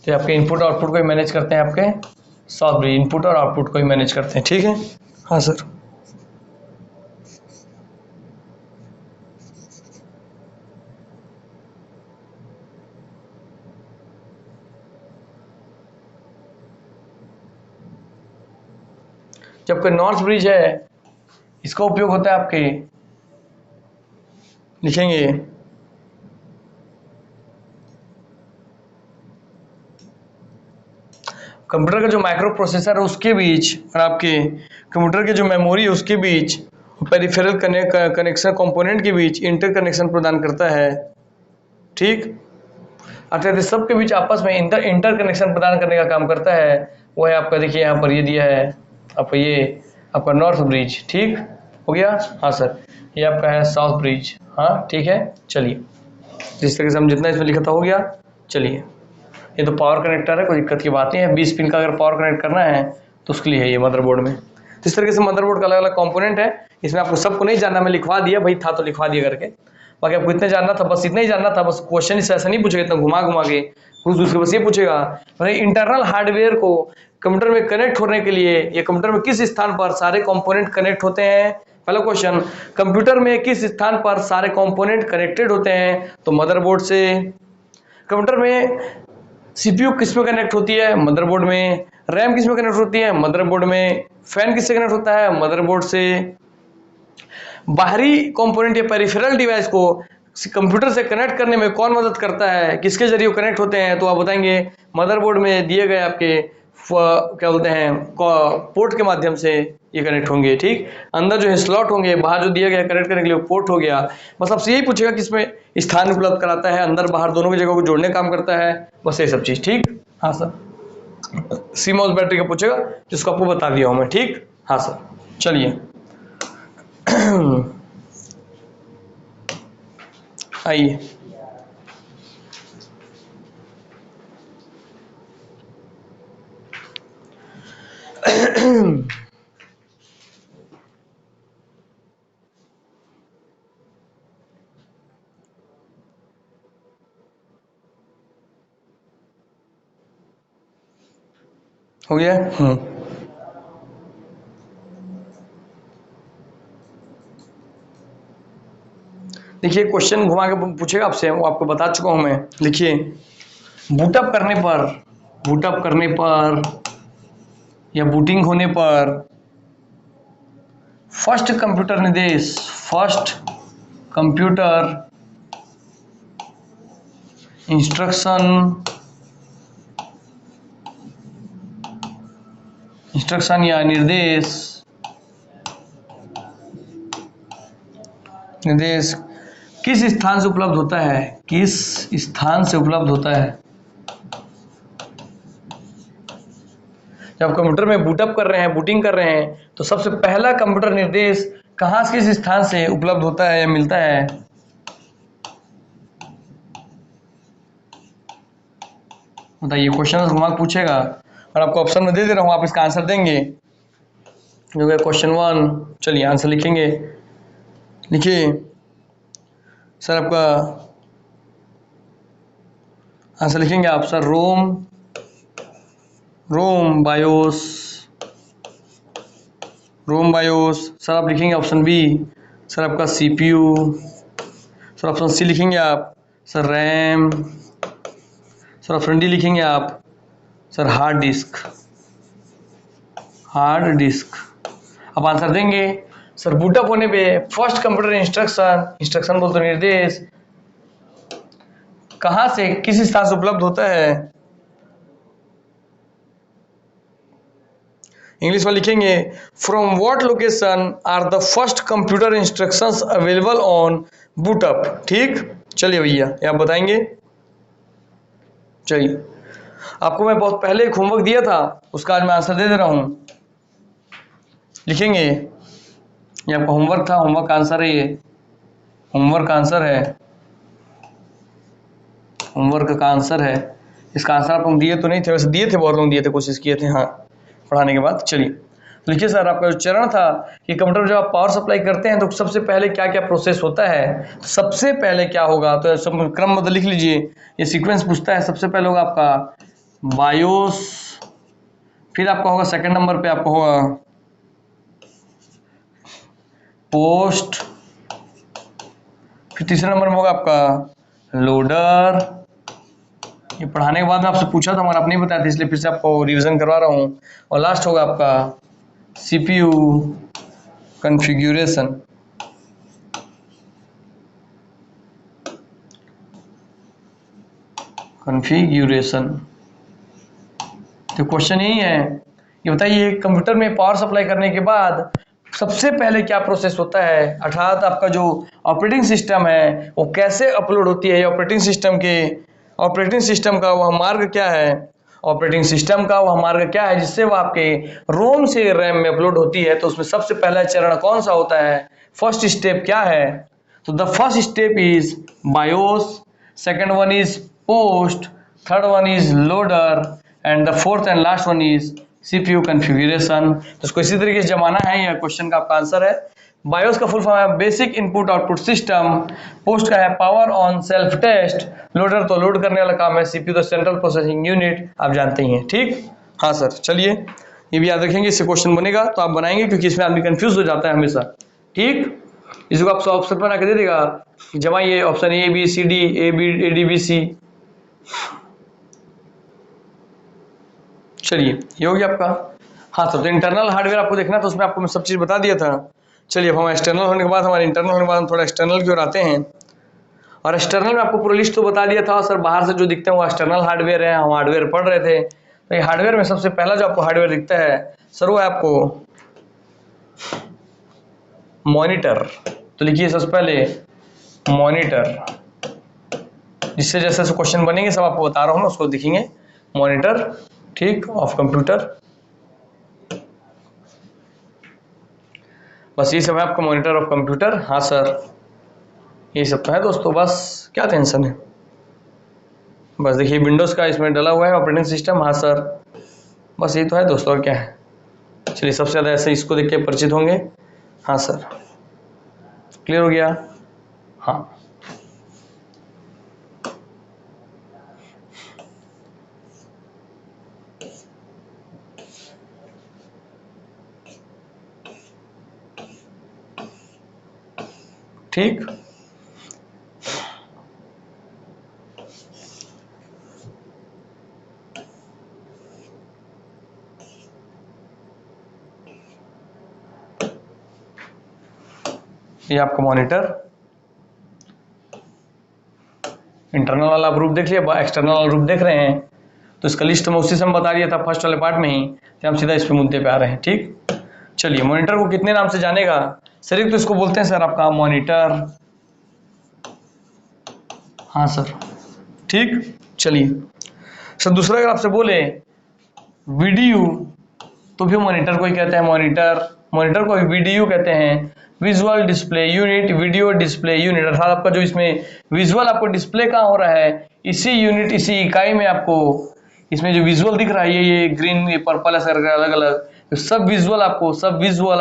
तो आपके इनपुट आउटपुट को ही मैनेज करते हैं, आपके साउथ ब्रिज इनपुट और आउटपुट को ही मैनेज करते हैं, ठीक है। हाँ सर, जब कोई नॉर्थ ब्रिज है, इसका उपयोग होता है आपके, लिखेंगे कंप्यूटर का जो माइक्रो प्रोसेसर है उसके बीच और आपके कंप्यूटर के जो मेमोरी है उसके बीच, पेरिफेरल कनेक्शन कंपोनेंट के बीच इंटर कनेक्शन प्रदान करता है, ठीक। अर्थात इस सब के बीच आपस में इंटर कनेक्शन प्रदान करने का काम करता है। वो है आपका, देखिए यहाँ पर ये दिया है आपका, ये आपका नॉर्थ ब्रिज, ठीक हो गया। हाँ सर, ये आपका है साउथ ब्रिज। हाँ ठीक है, चलिए जिस तरह से हम जितना इसमें लिखा था हो गया। चलिए, ये तो पावर कनेक्टर है, कोई दिक्कत की बात नहीं है। 20 पिन का अगर पावर कनेक्ट करना है तो उसके लिए है ये मदरबोर्ड में। तो इस तरीके से मदरबोर्ड का अलग अलग कंपोनेंट है। इसमें आपको सबको नहीं जानना, मैं लिखवा दिया भाई, था तो लिखवा दिया करके। बाकी आपको इतना जानना था, बस इतना ही जानना था। बस क्वेश्चन इस ऐसा नहीं पूछेगा इतना घुमा घुमा के, कुछ उसके बस ये पूछेगा भाई इंटरनल हार्डवेयर को कंप्यूटर में कनेक्ट होने के लिए ये कंप्यूटर में किस स्थान पर सारे कंपोनेंट कनेक्ट होते हैं। पहला क्वेश्चन, कंप्यूटर में किस स्थान पर सारे कंपोनेंट कनेक्टेड होते हैं, तो मदरबोर्ड से। कंप्यूटर में सीपीयू किस में कनेक्ट होती है, मदरबोर्ड में। रैम किस में कनेक्ट होती है, मदरबोर्ड में। फैन किससे कनेक्ट होता है, मदरबोर्ड से। बाहरी कंपोनेंट या पेरिफेरल डिवाइस को कंप्यूटर से कनेक्ट करने में कौन मदद करता है, किसके जरिए कनेक्ट होते हैं, तो आप बताएंगे मदरबोर्ड में दिए गए आपके क्या बोलते हैं पोर्ट के माध्यम से ये कनेक्ट होंगे, ठीक। अंदर जो है स्लॉट होंगे, बाहर जो दिया गया कनेक्ट करने के लिए पोर्ट हो गया। बस आपसे यही पूछेगा कि इसमें स्थान उपलब्ध कराता है, अंदर बाहर दोनों की जगह को जोड़ने काम करता है, बस ये सब चीज, ठीक। हाँ सर, सीमॉस बैटरी का पूछेगा जिसको आपको बता दिया हूं मैं, ठीक। हाँ सर, चलिए आइए, हो गया। देखिए क्वेश्चन घुमा के पूछेगा आपसे, वो आपको बता चुका हूं मैं। लिखिए, बूटअप करने पर या बूटिंग होने पर फर्स्ट कंप्यूटर इंस्ट्रक्शन या निर्देश किस स्थान से उपलब्ध होता है, जब कंप्यूटर में बूटअप कर रहे हैं, बूटिंग कर रहे हैं, तो सबसे पहला कंप्यूटर निर्देश कहां से, किस स्थान से उपलब्ध होता है या मिलता है। बताइए, क्वेश्चन घुमा पूछेगा और आपको ऑप्शन में दे दे रहा हूं, आप इसका आंसर देंगे। जो है क्वेश्चन 1, चलिए आंसर लिखेंगे। लिखिए सर, आपका आंसर लिखेंगे आप सर, रोम बायोस। सर आप लिखेंगे ऑप्शन बी, सर आपका सीपीयू। सर ऑप्शन सी लिखेंगे आप, sir RAM. Sir option D लिखेंगे आप, सर हार्ड डिस्क। अब आंसर देंगे सर, बूटअप होने पे फर्स्ट कंप्यूटर इंस्ट्रक्शन बोलते निर्देश कहां से, किस स्थान से उपलब्ध होता है। इंग्लिश में लिखेंगे, from what location are the first computer instructions available on bootup, ठीक। चलिए भैया, ये आप बताएंगे। चलिए, आपको मैं बहुत पहले एक होमवर्क दिया था, उसका आज मैं आंसर दे दे रहा हूं। लिखेंगे, ये आपका होमवर्क था, होमवर्क का आंसर है ये, होमवर्क का आंसर है, होमवर्क का आंसर है। इसका आंसर आप लोग दिए तो नहीं थे, वैसे दिए थे, बहुत लोग दिए थे, कोशिश किए थे हाँ पढ़ाने के बाद। चलिए लिखिए सर, आपका जो चरण था कि कंप्यूटर जब आप पावर सप्लाई करते हैं तो सबसे पहले क्या क्या प्रोसेस होता है, तो सबसे पहले क्या होगा, तो सब क्रम लिख लीजिए, ये सीक्वेंस पूछता है। सबसे पहले होगा आपका बायोस, फिर आपका होगा सेकंड नंबर पे आपका होगा पोस्ट, फिर तीसरे नंबर में होगा आपका लोडर। ये पढ़ाने के बाद में आपसे पूछा था मगर आप नहीं बताया था, इसलिए फिर से आपको रिवीजन करवा रहा हूँ। और लास्ट होगा आपका सीपीयू कॉन्फ़िगरेशन। कॉन्फ़िगरेशन तो क्वेश्चन यही है, ये बताइए कंप्यूटर में पावर सप्लाई करने के बाद सबसे पहले क्या प्रोसेस होता है, अर्थात आपका जो ऑपरेटिंग सिस्टम है वो कैसे अपलोड होती है, ऑपरेटिंग सिस्टम का वह मार्ग क्या है, ऑपरेटिंग सिस्टम का वह मार्ग क्या है जिससे वह आपके रोम से रैम में अपलोड होती है। तो उसमें सबसे पहला चरण कौन सा होता है, फर्स्ट स्टेप क्या है, तो the first step is BIOS, second one is post, third one is loader and the fourth and last one is CPU configuration. तो इसको इसी तरीके से जमाना है, यह क्वेश्चन का आपका आंसर है। बायोस का फुल फॉर्म है basic input output system, POST का है power on self test, loader तो लोड करने वाला काम है, सीपीयू तो सेंट्रल प्रोसेसिंग यूनिट, आप जानते ही हैं। ठीक, हाँ सर, चलिए ये भी याद रखेंगे, इससे क्वेश्चन बनेगा तो आप बनाएंगे, क्योंकि इसमें आदमी कंफ्यूज हो जाता है हमेशा। ठीक, इसको आप ऑप्शन बना के दे देगा, जमाइए option A B C D, A B A D B C. चलिए ये हो गया आपका। हाँ सर, तो इंटरनल हार्डवेयर आपको देखना, तो उसमें आपको मैं सब चीज़ बता दिया था। चलिए अब हम एक्सटर्नल होने के बाद, हमारे इंटरनल होने के बाद हम थोड़ा एक्सटर्नल की ओर आते हैं। और एक्सटर्नल में आपको पूरा लिस्ट तो बता दिया था सर, बाहर से जो दिखते हैं वो एक्सटर्नल हार्डवेयर है, हम हार्डवेयर पढ़ रहे थे। तो ये हार्डवेयर में सबसे पहला जो आपको हार्डवेयर दिखता है सर, वो है आपको मॉनिटर। तो लिखिए सबसे पहले मॉनिटर, जिससे जैसे जैसे क्वेश्चन बनेंगे सब आपको बता रहा हूँ मैं, उसको दिखेंगे मॉनिटर, ठीक, ऑफ कंप्यूटर। बस ये सब है आपका मॉनिटर ऑफ कंप्यूटर। हाँ सर, ये सब तो है दोस्तों, बस क्या टेंशन है। बस देखिए विंडोज़ का इसमें डला हुआ है ऑपरेटिंग सिस्टम। हाँ सर, बस ये तो है दोस्तों, और क्या है। चलिए सबसे ज़्यादा ऐसे इसको देख के परिचित होंगे। हाँ सर, क्लियर हो गया। हाँ ठीक, ये आपका मॉनिटर इंटरनल वाला आप रूप देख लिया, एक्सटर्नल वाला रूप देख रहे हैं, तो इसका लिस्ट में उसी से हम बता दिया था फर्स्ट वाले पार्ट में ही, तो हम सीधा इस पे मुद्दे पे आ रहे हैं। ठीक, चलिए मॉनिटर को कितने नाम से जानेगा सर, एक तो इसको बोलते हैं सर आपका मॉनिटर। हाँ सर, ठीक, चलिए सर दूसरा अगर आपसे बोले वीडीयू, तो भी मॉनिटर को ही कहते हैं मॉनिटर को वीडीयू कहते हैं, visual display unit, video display unit. अर्थात आपका जो इसमें विजुअल आपको डिस्प्ले कहाँ हो रहा है, इसी यूनिट, इसी इकाई में आपको इसमें जो विजुअल दिख रहा है, ये ग्रीन, ये पर्पल, ऐसा करके अलग अलग, तो सब विजुअल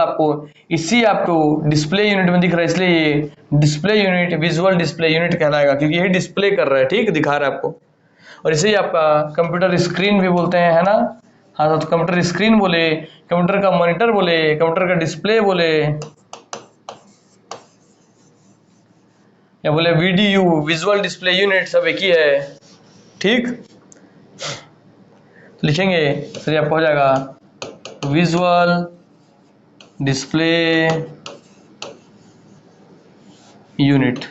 आपको इसी आपको डिस्प्ले यूनिट में दिख रहा है, इसलिए ये display unit, visual display unit कहलाएगा, क्योंकि ये डिस्प्ले कर रहा है, ठीक, दिखा रहा है आपको। और इसे ही आपका कंप्यूटर स्क्रीन भी बोलते हैं, है ना। हाँ तो कंप्यूटर स्क्रीन बोले, कंप्यूटर का मॉनिटर बोले, कंप्यूटर का डिस्प्ले बोले, या बोले वीडीयू, विजुअल डिस्प्ले यूनिट, सब एक ही है। ठीक, तो लिखेंगे फिर ये आपको हो जाएगा विजुअल डिस्प्ले यूनिट,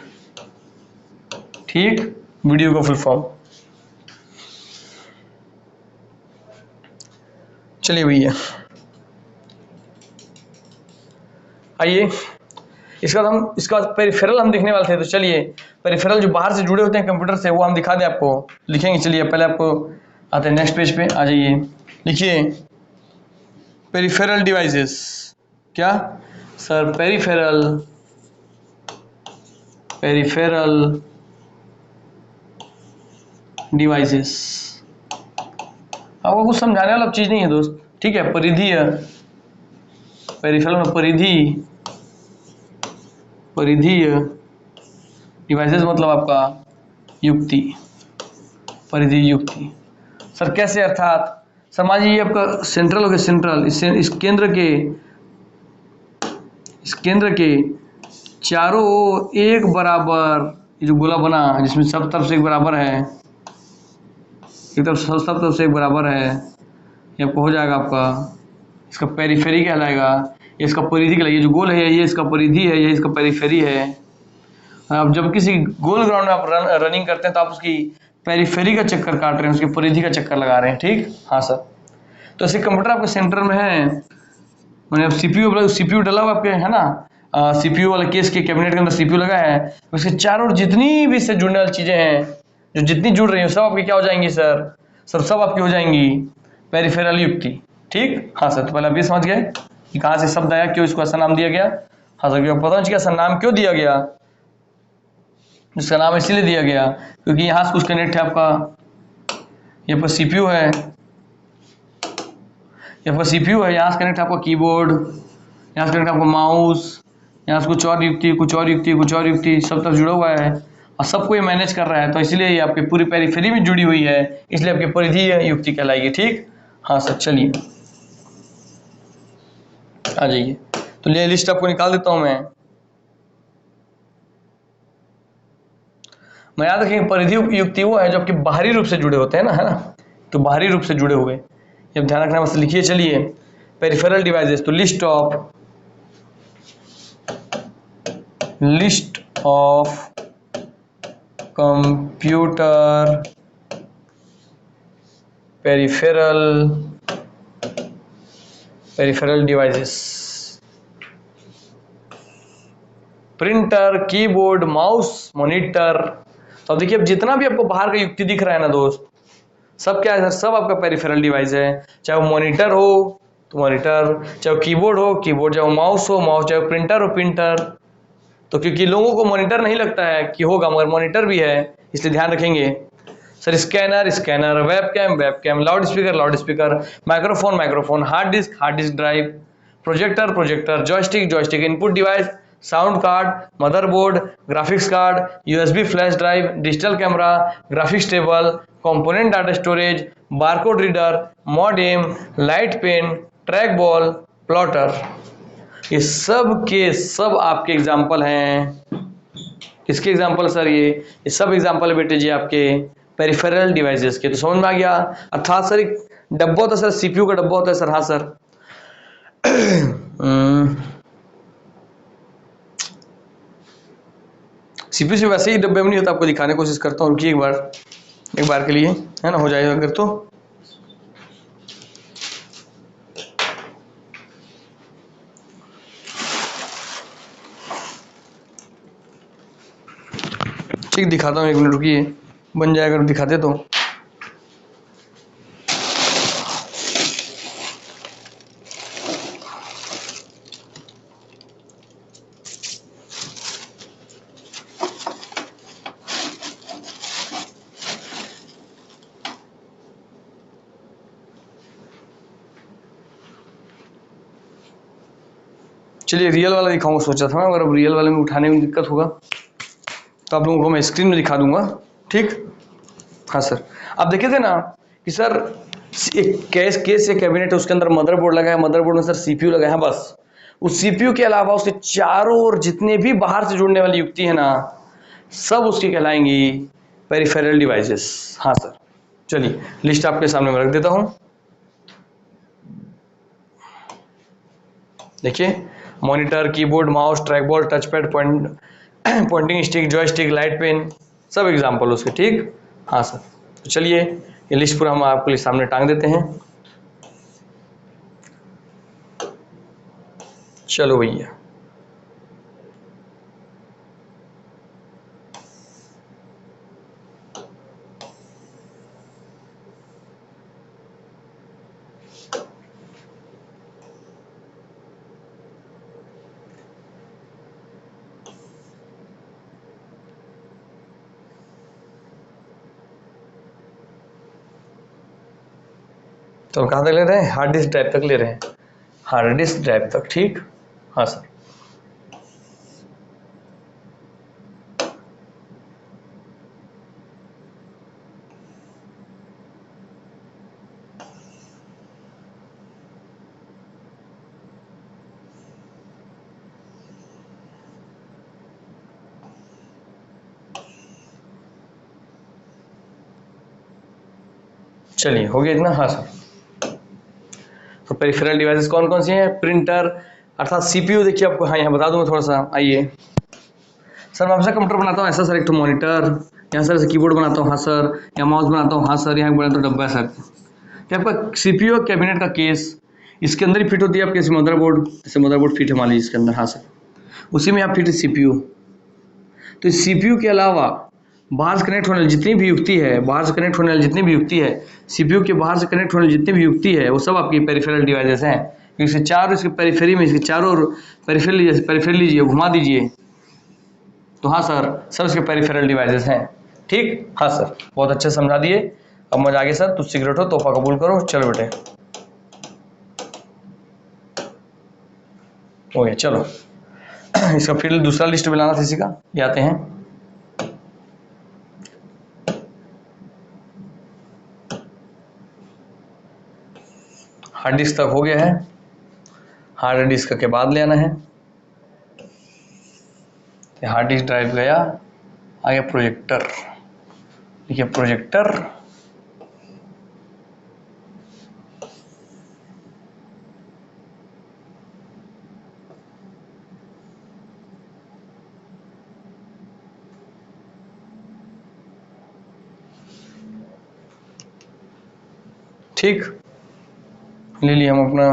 ठीक, वीडियो का फुल फॉर्म। चलिए भैया आइए, इसका हम इसका पेरिफेरल हम दिखने वाले थे, तो चलिए पेरिफेरल जो बाहर से जुड़े होते हैं कंप्यूटर से वो हम दिखा दें आपको, लिखेंगे। चलिए पहले आपको आते हैं नेक्स्ट पेज पे, आ जाइए, लिखिए पेरिफेरल डिवाइसेस। क्या सर? पेरिफेरल डिवाइसेस आपको कुछ समझाने वाला चीज नहीं है दोस्त, ठीक है। परिधीय, पेरिफेरल में परिधीय डिवाइसेस मतलब आपका युक्ति, परिधीय युक्ति। सर कैसे? अर्थात सर मान लीजिए आपका सेंट्रल हो गया, सेंट्रल, इस केंद्र के चारों ओर एक बराबर, ये जो गोला बना जिसमें सब तरफ से एक बराबर है, एक तरफ सब तरफ से एक बराबर है, ये आपको हो जाएगा आपका, इसका पेरिफेरी कहलाएगा, ये इसका परिधि कहलाएगा। ये जो गोल है ये इसका परिधि है, ये इसका पेरिफेरी है। अब जब किसी गोल ग्राउंड में आप रनिंग करते हैं तो आप उसकी पेरिफेरी का चक्कर काट रहे हैं, उसकी परिधि का चक्कर लगा रहे हैं, ठीक। हाँ सर। तो ऐसे कंप्यूटर आपके सेंटर में है, मैंने अब सीपीयू डला हुआ आपके, है ना, सीपीयू वाले केस के कैबिनेट के अंदर सीपीयू लगा है, उसके चारों ओर जितनी भी इससे जुड़ने वाली चीजें हैं, जो जितनी जुड़ रही हैं सब आपकी क्या हो जाएंगी सर? सब आपकी हो जाएंगी पेरिफेरल युक्ति, ठीक। हाँ सर। तो पहले आप ये समझ गए कि कहाँ से शब्द आया, क्यों इसको ऐसा नाम दिया गया। हाँ सर, क्यों पता नहीं ऐसा नाम क्यों दिया गया? इसका नाम इसीलिए दिया गया क्योंकि यहाँ से कुछ कनेक्ट है आपका, ये पर सीपीयू है, यहाँ पर सीपीयू है, यहाँ से कनेक्ट है आपका कीबोर्ड, यहाँ से कनेक्ट है आपका माउस, यहाँ से कुछ और युक्ति, कुछ और युक्ति, कुछ और युक्ति, सब तरफ जुड़ा हुआ है और सबको ये मैनेज कर रहा है, तो इसलिए ये आपकी पूरी पेरिफेरी में जुड़ी हुई है, इसलिए आपकी परिधीय युक्ति कहलाएगी, ठीक। हाँ सर। चलिए आ जाइए, तो ये लिस्ट आपको निकाल देता हूं मैं याद रखिए परिधीय युक्ति वो है जो आपके बाहरी रूप से जुड़े होते हैं ना, है ना, तो बाहरी रूप से जुड़े हुए, ये ध्यान रखना। बस लिखिए चलिए पेरिफेरल डिवाइसेस, तो list of computer peripheral devices, printer, keyboard, mouse, monitor. तो अब देखिए, अब जितना भी आपको बाहर का युक्ति दिख रहा है ना दोस्त, सब क्या है सर? सब आपका पेरिफेरल डिवाइस है। चाहे वो मॉनिटर हो तो मॉनिटर, चाहे वो कीबोर्ड हो कीबोर्ड, चाहे वो माउस हो माउस, चाहे वो प्रिंटर हो प्रिंटर। तो क्योंकि लोगों को मॉनिटर नहीं लगता है कि होगा, मगर मॉनिटर भी है, इसलिए ध्यान रखेंगे sir. Scanner, webcam, loud speaker, microphone, hard disk drive, projector, joystick, input device, sound card, motherboard, graphics card, USB flash drive, digital camera, graphics table, component data storage, barcode reader, modem, light pen, track ball, plotter. ये सब के सब आपके example हैं। किसके example sir? ये सब example है बेटे जी आपके पेरिफेरल डिवाइसेस के। तो समझ में आ गया? अर्थात सर एक डब्बा होता है सर, सीपीयू का डब्बा होता है सर। हाँ सर। सीपीयू से वैसे ही डब्बे में नहीं होता, आपको दिखाने की कोशिश करता हूँ, रुकिए एक बार के लिए, है ना, हो जाएगा अगर तो। ठीक, दिखाता हूँ, 1 मिनट रुकिए, बन जाएगा, दिखाते तो। चलिए रियल वाला दिखाऊंगा, सोचा था मैं, अगर अब रियल वाले में उठाने में दिक्कत होगा तो आप लोगों को मैं स्क्रीन में दिखा दूंगा, ठीक। हाँ सर। आप देखे थे ना कि सर एक केस या कैबिनेट है, उसके अंदर मदरबोर्ड लगा है, मदरबोर्ड में सर सीपीयू लगा है, बस उस सीपीयू के अलावा उसके चारों ओर जितने भी बाहर से जुड़ने वाली युक्ति है ना, सब उसकी कहलाएंगी पेरिफेरल डिवाइसेस। हाँ सर। चलिए लिस्ट आपके सामने में रख देता हूं, देखिए, monitor, keyboard, mouse, trackball, touchpad, pointing stick, joystick, light pen, सब एग्जाम्पल उसके, ठीक। हाँ सर। तो चलिए ये लिस्ट पूरा हम आपके सामने टांग देते हैं। चलो भैया, तो कहाँ तक ले रहे हैं, हार्ड डिस्क ड्राइव तक ले रहे हैं, हार्ड डिस्क ड्राइव तक, ठीक। हाँ सर। चलिए हो गया इतना। हाँ सर। तो पेरिफेरल डिवाइसेस कौन कौन सी हैं, प्रिंटर अर्थात सीपीयू, देखिए आपको, हाँ यहाँ बता दूँ मैं थोड़ा सा, आइए सर। मैं आपसे कंप्यूटर बनाता हूँ ऐसा सर, एक तो मॉनिटर, यहाँ सर ऐसे कीबोर्ड बनाता हूँ, हाँ सर, या माउस बनाता हूँ, हाँ सर, यहाँ बनाता हूँ डब्बा सर। ये आपका सीपीयू कैबिनेट का केस, इसके अंदर ही फिट होती है आपके मदरबोर्ड, जैसे मदरबोर्ड फिट है मान लीजिए इसके अंदर, हाँ सर, उसी में आप फिट है सीपीयू। तो इस सीपीयू के अलावा बाहर से कनेक्ट होने वाली जितनी भी युक्ति है, बाहर से कनेक्ट होने वाली जितनी भी युक्ति है, सीपीयू के बाहर से कनेक्ट होने वाली जितनी भी युक्ति है, वो सब आपकी पेरिफेरल डिवाइसेस हैं। इसके चारों, इसके पेरिफेरी में, इसके चारों पेरिफेरल लीजिए, घुमा दीजिए, तो हाँ सर, सब इसके पेरिफेरल डिवाइसेस हैं, ठीक। हाँ सर, बहुत अच्छे समझा दिए। अब मजा आ गया सर, तुझ सिगरेट हो तोहफा कबूल करो, चलो बेटे, हो गया, चलो। इसका फिर दूसरा लिस्ट बनाना था इसी का, ये आते हैं। हार्ड डिस्क तक हो गया है, हार्ड डिस्क के बाद ले आना है, हार्ड डिस्क ड्राइव गया, आ गया प्रोजेक्टर, देखिए प्रोजेक्टर, ठीक, ले लिया हम अपना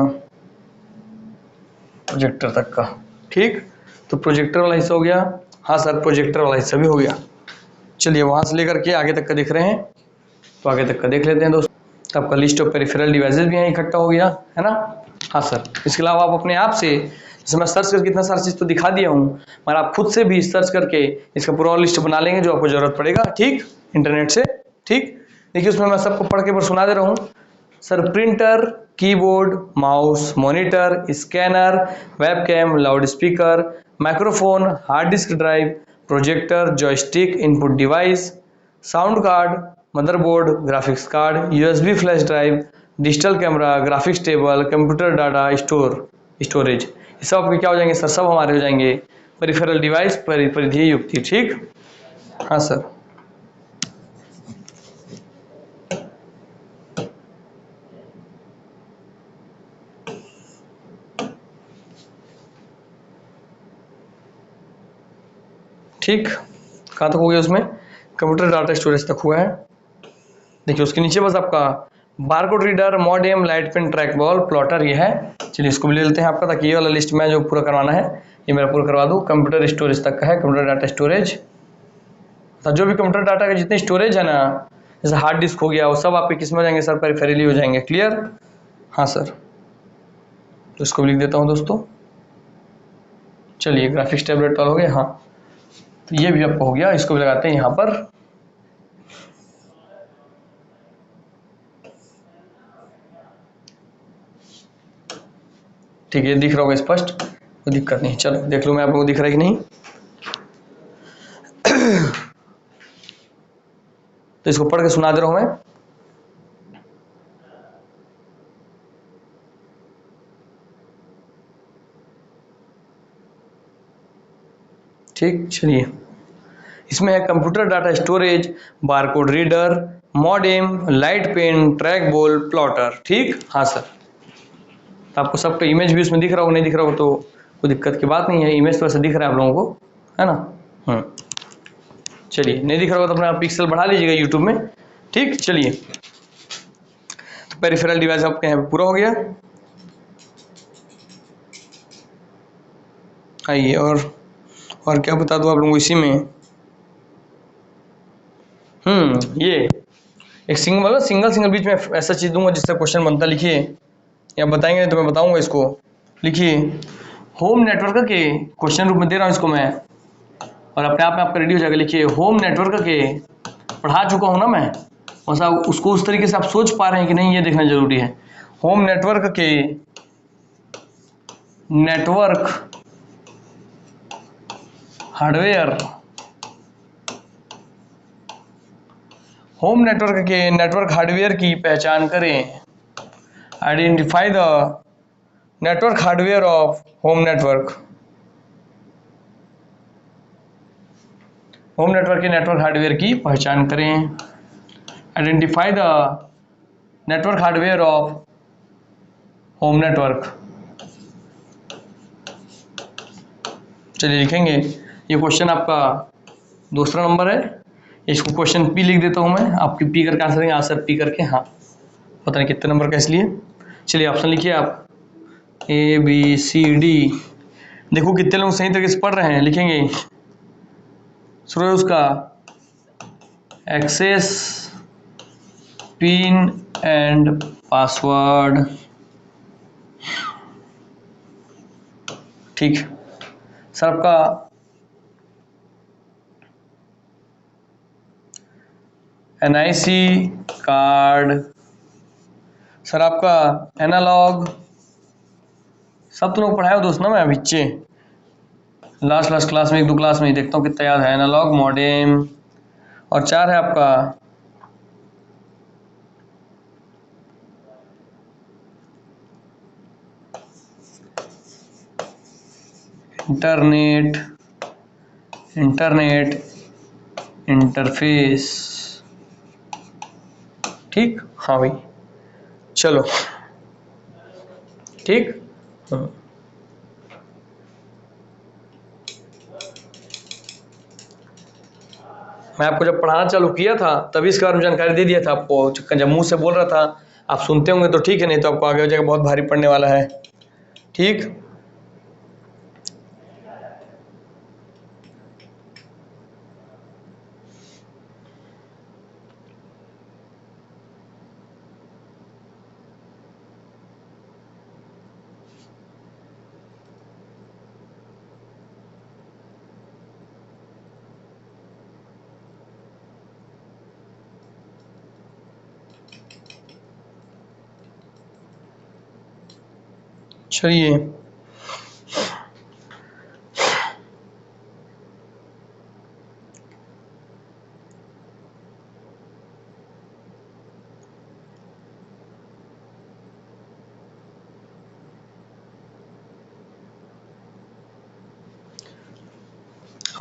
प्रोजेक्टर तक का, ठीक। तो प्रोजेक्टर वाला हिस्सा हो गया, हाँ सर, प्रोजेक्टर वाला हिस्सा भी हो गया। चलिए वहाँ से लेकर के आगे तक का देख रहे हैं, तो आगे तक का देख लेते हैं दोस्तों। तो आपका लिस्ट ऑफ पेरिफेरल डिवाइसेस भी यहाँ इकट्ठा हो गया है ना। हाँ सर, इसके अलावा आप अपने आप से, जैसे मैं सर्च करके इतना सारा चीज़ तो दिखा दिया हूँ, मगर आप खुद से भी सर्च करके इसका पूरा लिस्ट बना लेंगे जो आपको जरूरत पड़ेगा, ठीक, इंटरनेट से, ठीक। देखिए उसमें मैं सबको पढ़ के सुना दे रहा हूँ sir. Printer, keyboard, mouse, monitor, scanner, webcam, loud speaker, microphone, hard disk drive, projector, joystick, input device, sound card, motherboard, graphics card, USB flash drive, digital camera, graphics table, computer data storage, ये सब आपके क्या हो जाएंगे sir, सब हमारे हो जाएंगे पेरिफेरल डिवाइस, परिधीय युक्ति, ठीक। हाँ सर, ठीक। कहाँ तक हो गया उसमें, कंप्यूटर डाटा स्टोरेज तक हुआ है। देखिए उसके नीचे बस आपका barcode reader, modem, light pen, track ball, plotter, ये है। चलिए इसको भी ले लेते हैं आपका, ताकि ये वाला लिस्ट में जो पूरा करवाना है ये मेरा पूरा करवा दूँ। कंप्यूटर स्टोरेज तक का है, कंप्यूटर डाटा स्टोरेज, तो जो भी कंप्यूटर डाटा का जितने स्टोरेज है ना, जैसे हार्ड डिस्क हो गया, वो सब आपके किस में हो जाएंगे सर, पेरिफेरली हो जाएंगे, क्लियर। हाँ सर, तो इसको भी लिख देता हूँ दोस्तों। चलिए ग्राफिक्स टैबलेट वाला हो गया, हाँ, तो ये भी आपको हो गया, इसको भी लगाते हैं यहाँ पर। ठीक है, दिख रहा होगा स्पष्ट, कोई दिक्कत नहीं। चलो देख लो मैं आप लोगों को दिख रहा है कि नहीं। तो इसको पढ़ के सुना दे रहा हूं मैं। ठीक, चलिए इसमें है computer data storage, barcode reader, modem, light pen, track ball, plotter, ठीक। हाँ सर, तो आपको सबका इमेज भी उसमें दिख रहा हो, नहीं दिख रहा हो तो कोई दिक्कत की बात नहीं है, इमेज तो वैसे दिख रहा है आप लोगों को, है ना। चलिए नहीं दिख रहा होगा तो अपना पिक्सल बढ़ा लीजिएगा यूट्यूब में, ठीक। चलिए तो पेरिफेरल डिवाइस आपके यहाँ पे पूरा हो गया। आइए और क्या बता दूँ आप लोगों को इसी में, ये एक सिंगल बीच में ऐसा चीज़ दूंगा जिससे क्वेश्चन बनता, लिखिए, या बताएंगे तो मैं बताऊंगा इसको, लिखिए होम नेटवर्क के क्वेश्चन रूप में दे रहा हूँ इसको मैं, और अपने आप में आपका रेडी हो जाएगा। लिखिए होम नेटवर्क के पढ़ा चुका हूँ ना मैं, और साहब उसको उस तरीके से आप सोच पा रहे हैं कि नहीं, ये देखना जरूरी है। होम नेटवर्क के नेटवर्क हार्डवेयर, होम नेटवर्क के नेटवर्क हार्डवेयर की पहचान करें। Identify the network hardware of home network, home network के नेटवर्क हार्डवेयर की पहचान करें। Identify the network hardware of home network. चलिए लिखेंगे, ये क्वेश्चन आपका दूसरा नंबर है। इसको क्वेश्चन पी लिख देता हूँ मैं, आपकी पी करके आंसर देंगे, आंसर पी करके। हाँ, पता नहीं कितने नंबर का इसलिए। चलिए ऑप्शन लिखिए आप, ए बी सी डी। देखो कितने लोग सही तरीके से पढ़ रहे हैं। लिखेंगे शुरू है उसका एक्सेस पिन एंड पासवर्ड। ठीक सर, आपका एनआईसी कार्ड, सर आपका एनालॉग, सब तो लोग पढ़ाए हो दोस्त ना, मैं बच्चे लास्ट क्लास में, एक दो क्लास में ही देखता हूँ कितना याद है। एनालॉग मॉडेम, और 4 है आपका इंटरनेट इंटरफेस। ठीक, हाँ भाई चलो ठीक। हाँ। मैं आपको जब पढ़ाना चालू किया था तभी इसके बारे में जानकारी दे दिया था आपको, जब मुंह से बोल रहा था आप सुनते होंगे तो ठीक है, नहीं तो आपको आगे हो जाएगा बहुत भारी पड़ने वाला है। ठीक, चलिए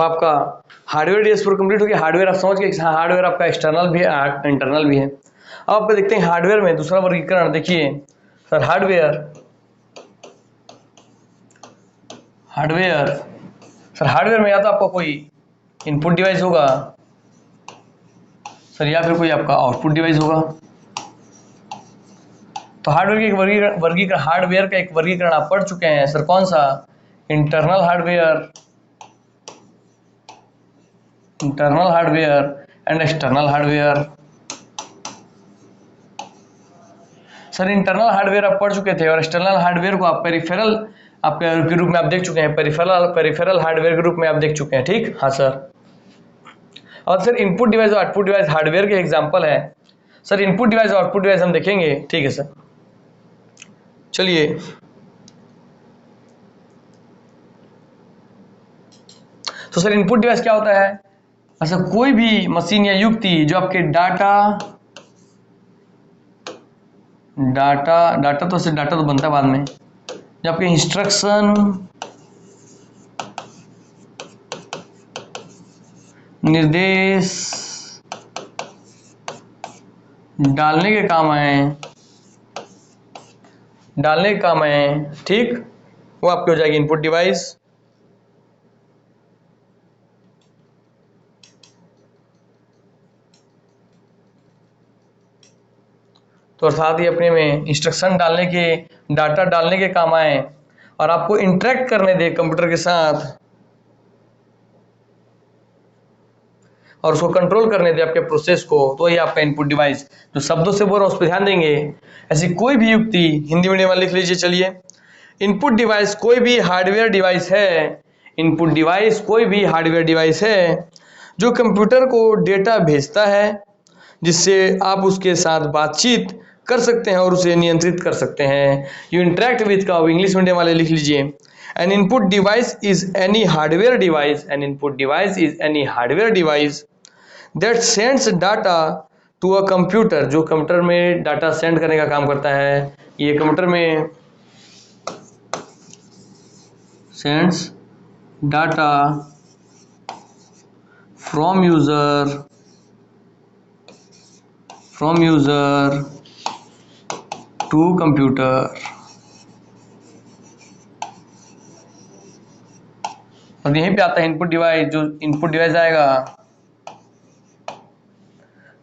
आपका हार्डवेयर डीएस पर कंप्लीट हो गया। हार्डवेयर आप समझ गए, हार्डवेयर आपका एक्सटर्नल भी है इंटरनल भी है। अब आपको देखते हैं हार्डवेयर में दूसरा वर्गीकरण। देखिए सर, हार्डवेयर सर, हार्डवेयर में या तो आपका कोई इनपुट डिवाइस होगा सर, या फिर कोई आपका आउटपुट डिवाइस होगा। तो हार्डवेयर के वर्गीकरण हार्डवेयर का एक वर्गीकरण आप पढ़ चुके हैं सर, कौन सा? Internal hardware and external hardware. Sir internal hardware आप पढ़ चुके थे और एक्सटर्नल हार्डवेयर को आप पेरिफेरल के रूप में आप देख चुके हैं, पेरिफेरल हार्डवेयर के रूप में आप देख चुके हैं। ठीक, हाँ सर। और सर इनपुट डिवाइस और आउटपुट डिवाइस हार्डवेयर के एग्जांपल है सर। इनपुट डिवाइस और आउटपुट डिवाइस हम देखेंगे, ठीक है सर। चलिए तो सर इनपुट डिवाइस क्या होता है? अच्छा, कोई भी मशीन या युक्ति जो आपके डाटा तो बनता है बाद में, जो आपके इंस्ट्रक्शन, निर्देश डालने के काम आए, ठीक, वो आपकी हो जाएगी इनपुट डिवाइस। तो अर्थात ये अपने में इंस्ट्रक्शन डालने के, डाटा डालने के काम आए और आपको इंटरेक्ट करने दे कंप्यूटर के साथ और उसको कंट्रोल करने दे आपके प्रोसेस को, तो ये आपका इनपुट डिवाइस। जो शब्दों से बोल रहा हूं उस पर ध्यान देंगे। ऐसी कोई भी युक्ति, हिंदी मीडियम में लिख लीजिए। चलिए, इनपुट डिवाइस कोई भी हार्डवेयर डिवाइस है, इनपुट डिवाइस कोई भी हार्डवेयर डिवाइस है जो कंप्यूटर को डेटा भेजता है जिससे आप उसके साथ बातचीत कर सकते हैं और उसे नियंत्रित कर सकते हैं। यू इंटरेक्ट विथ का इंग्लिश मीडियम वाले लिख लीजिए, an input device is any hardware device, an input device is any hardware device that sends data to a computer, जो कंप्यूटर में डाटा सेंड करने का काम करता है। ये कंप्यूटर में sends data from user to computer. और यहीं पे आता है इनपुट डिवाइस, जो इनपुट डिवाइस आएगा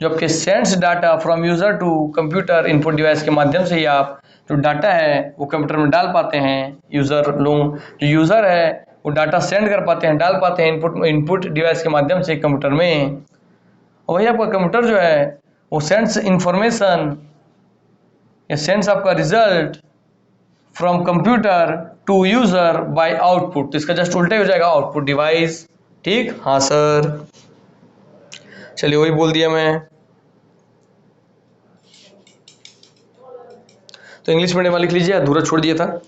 जो आपके sends data from user to computer. Input device के माध्यम से ही आप जो डाटा है वो कंप्यूटर में डाल पाते हैं। यूजर लोग, जो यूजर है वो डाटा सेंड कर पाते हैं, डाल पाते हैं इनपुट डिवाइस के माध्यम से कंप्यूटर में। और वही आपका कंप्यूटर जो है वो सेंड्स इंफॉर्मेशन या सेंड्स आपका result from computer to user by output. तो इसका जस्ट उल्टा ही हो जाएगा, आउटपुट डिवाइस। ठीक, हाँ सर, चलिए वही बोल दिया मैं। तो इंग्लिश मीडियम वाले लिख लीजिए, अधूरा छोड़ दिया था।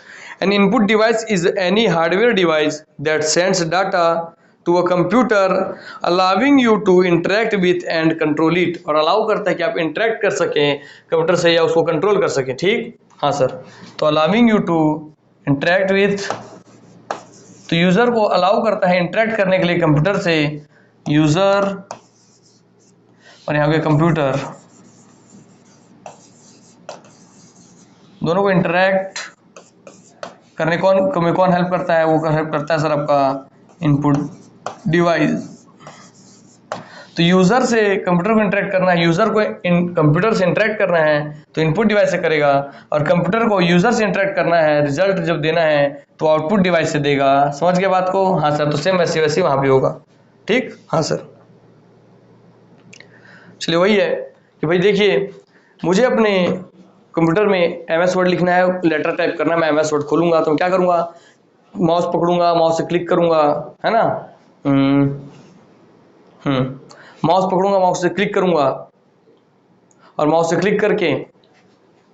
An input device is any hardware device that sends data to a computer allowing you to interact with and control it. और अलाउ करता है कि आप इंटरेक्ट कर सकें कंप्यूटर से या उसको कंट्रोल कर सकें। ठीक, हाँ सर, तो allowing you to interact with, तो यूजर को अलाउ करता है इंटरेक्ट करने के लिए कंप्यूटर से, यूजर और यहाँ पे कंप्यूटर दोनों को इंटरेक्ट करने में कौन हेल्प करता है? वो हेल्प करता है सर आपका इनपुट डिवाइस। तो यूजर से कंप्यूटर को इंटरेक्ट करना है, यूजर को कंप्यूटर से इंटरेक्ट करना है तो इनपुट डिवाइस से करेगा, और कंप्यूटर को यूजर से इंटरेक्ट करना है, रिजल्ट जब देना है तो आउटपुट डिवाइस से देगा। समझ गए बात को? हाँ सर, तो सेम वैसे वैसे वहां भी होगा। ठीक, हाँ सर, चलिए वही है कि भाई देखिए, मुझे अपने कंप्यूटर में एमएस वर्ड लिखना है, लेटर टाइप करना है। मैं एमएस वर्ड खोलूंगा तो मैं क्या करूंगा, माउस पकड़ूंगा, माउस से क्लिक करूंगा, है ना, माउस पकड़ूंगा, माउस से क्लिक करूंगा, और माउस से क्लिक करके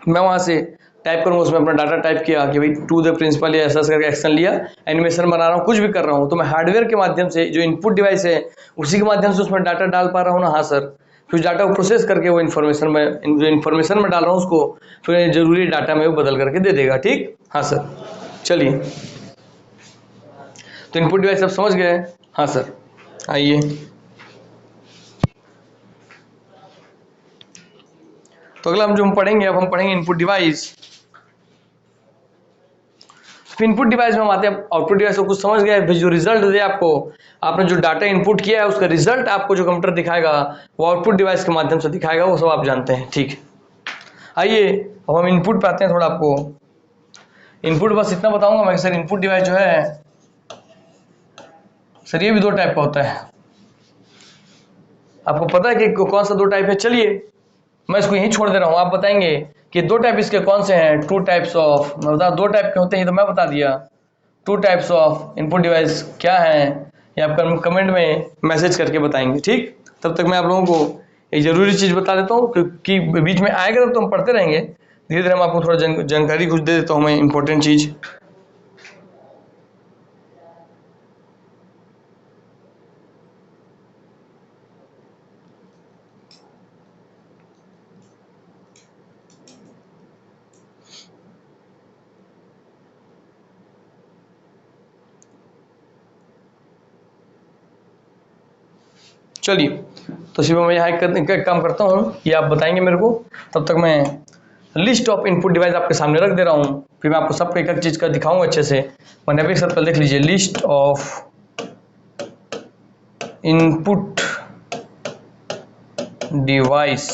मैं वहां से टाइप करूंगा, उसमें अपना डाटा टाइप किया कि भाई टू द प्रिंसिपल या ऐसा करके एक्शन लिया, एनिमेशन बना रहा हूँ, कुछ भी कर रहा हूँ, तो मैं हार्डवेयर के माध्यम से, जो इनपुट डिवाइस है उसी के माध्यम से उसमें डाटा डाल पा रहा हूँ ना। हाँ सर, फिर डाटा को प्रोसेस करके वो इन्फॉर्मेशन में, जो इन्फॉर्मेशन में डाल रहा हूँ उसको फिर जरूरी डाटा में वो बदल करके दे देगा। ठीक, हाँ सर, चलिए, तो इनपुट डिवाइस सब समझ गए? हाँ सर, आइए, तो अगला हम पढ़ेंगे, अब हम पढ़ेंगे इनपुट डिवाइस। इनपुट डिवाइस में हम आते हैं आउटपुट डिवाइस को। कुछ समझ गए? जो रिजल्ट दे आपको, आपने जो डाटा इनपुट किया है उसका रिजल्ट आपको जो कंप्यूटर दिखाएगा वो आउटपुट डिवाइस के माध्यम से दिखाएगा, वो सब आप जानते हैं। ठीक, आइए अब हम इनपुट पे आते हैं। थोड़ा आपको इनपुट बस इतना बताऊंगा मैं, सर इनपुट डिवाइस जो है सर ये भी दो टाइप का होता है। आपको पता है कि कौन सा दो टाइप है? चलिए मैं इसको यहीं छोड़ दे रहा हूँ, आप बताएंगे कि दो टाइप इसके कौन से हैं। टू टाइप्स ऑफ, मैं बता, दो टाइप के होते हैं तो मैं बता दिया। To types of input device क्या है ये आप कमेंट में मैसेज करके बताएंगे। ठीक, तब तक मैं आप लोगों को एक जरूरी चीज बता देता हूँ कि बीच में आएगा तब तो हम पढ़ते रहेंगे, धीरे धीरे हम आपको थोड़ा जानकारी कुछ दे देता हूँ मैं, इंपॉर्टेंट चीज। चलिए, तो सिर्फ मैं यहाँ एक काम करता हूँ, ये आप बताएंगे मेरे को, तब तक मैं लिस्ट ऑफ इनपुट डिवाइस आपके सामने रख दे रहा हूँ, फिर मैं आपको सबको एक एक चीज़ का दिखाऊंगा अच्छे से। मैंने अभी एक साथ पहले देख लीजिए, लिस्ट ऑफ इनपुट डिवाइस,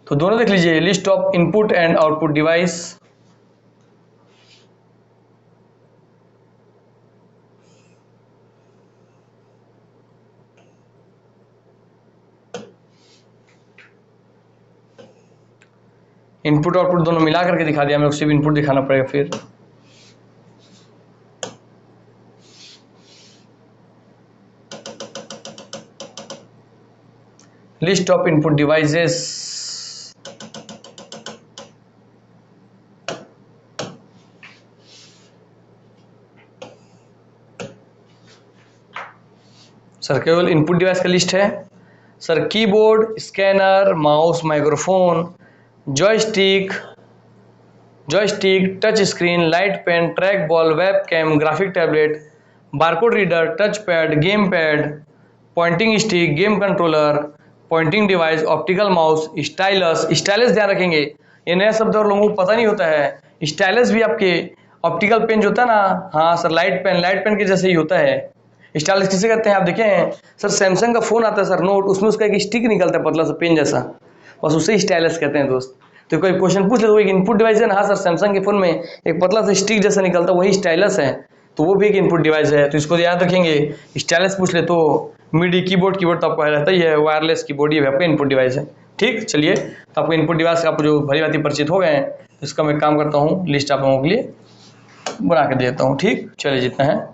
तो दोनों देख लीजिए, list of input and output device. Input output दोनों मिला करके दिखा दिया मैं, उससे भी इनपुट दिखाना पड़ेगा फिर। List of input devices, sir केवल इनपुट डिवाइस का लिस्ट है। Sir keyboard, scanner, mouse, microphone, joystick, touch screen, light pen, track ball, web cam, graphic tablet, barcode reader, touch pad, game pad, pointing stick, game controller, pointing device, optical mouse, stylus. Stylus ध्यान रखेंगे, ये नया शब्द और लोगों को पता नहीं होता है। स्टाइलस भी आपके ऑप्टिकल पेन जो होता है ना, हाँ सर, लाइट पेन के जैसे ही होता है। स्टाइलस किसे कहते हैं आप देखें सर, सैमसंग का फोन आता है सर नोट, उसमें उसका एक स्टिक निकलता है पतला सा पेन जैसा, बस उसे स्टाइलस कहते हैं दोस्त। तो कोई क्वेश्चन पूछ ले तो एक इनपुट डिवाइस है ना, हाँ सर सैमसंग के फोन में एक पतला सा स्टिक जैसा निकलता है वही स्टाइलस है, तो वो भी एक इनपुट डिवाइस है, तो इसको याद रखेंगे। स्टाइलस पूछ ले तो मीडी कीबोर्ड तो आपको रहता ही है, वायरलेस कीबोर्ड ये आपका इनपुट डिवाइस है। ठीक, चलिए तो आपको इनपुट डिवाइस का आप जो भली भांति परिचित हो गए हैं, तो इसका मैं काम करता हूँ, लिस्ट आप लोगों के लिए बना के देता हूँ। ठीक, चलिए जितना है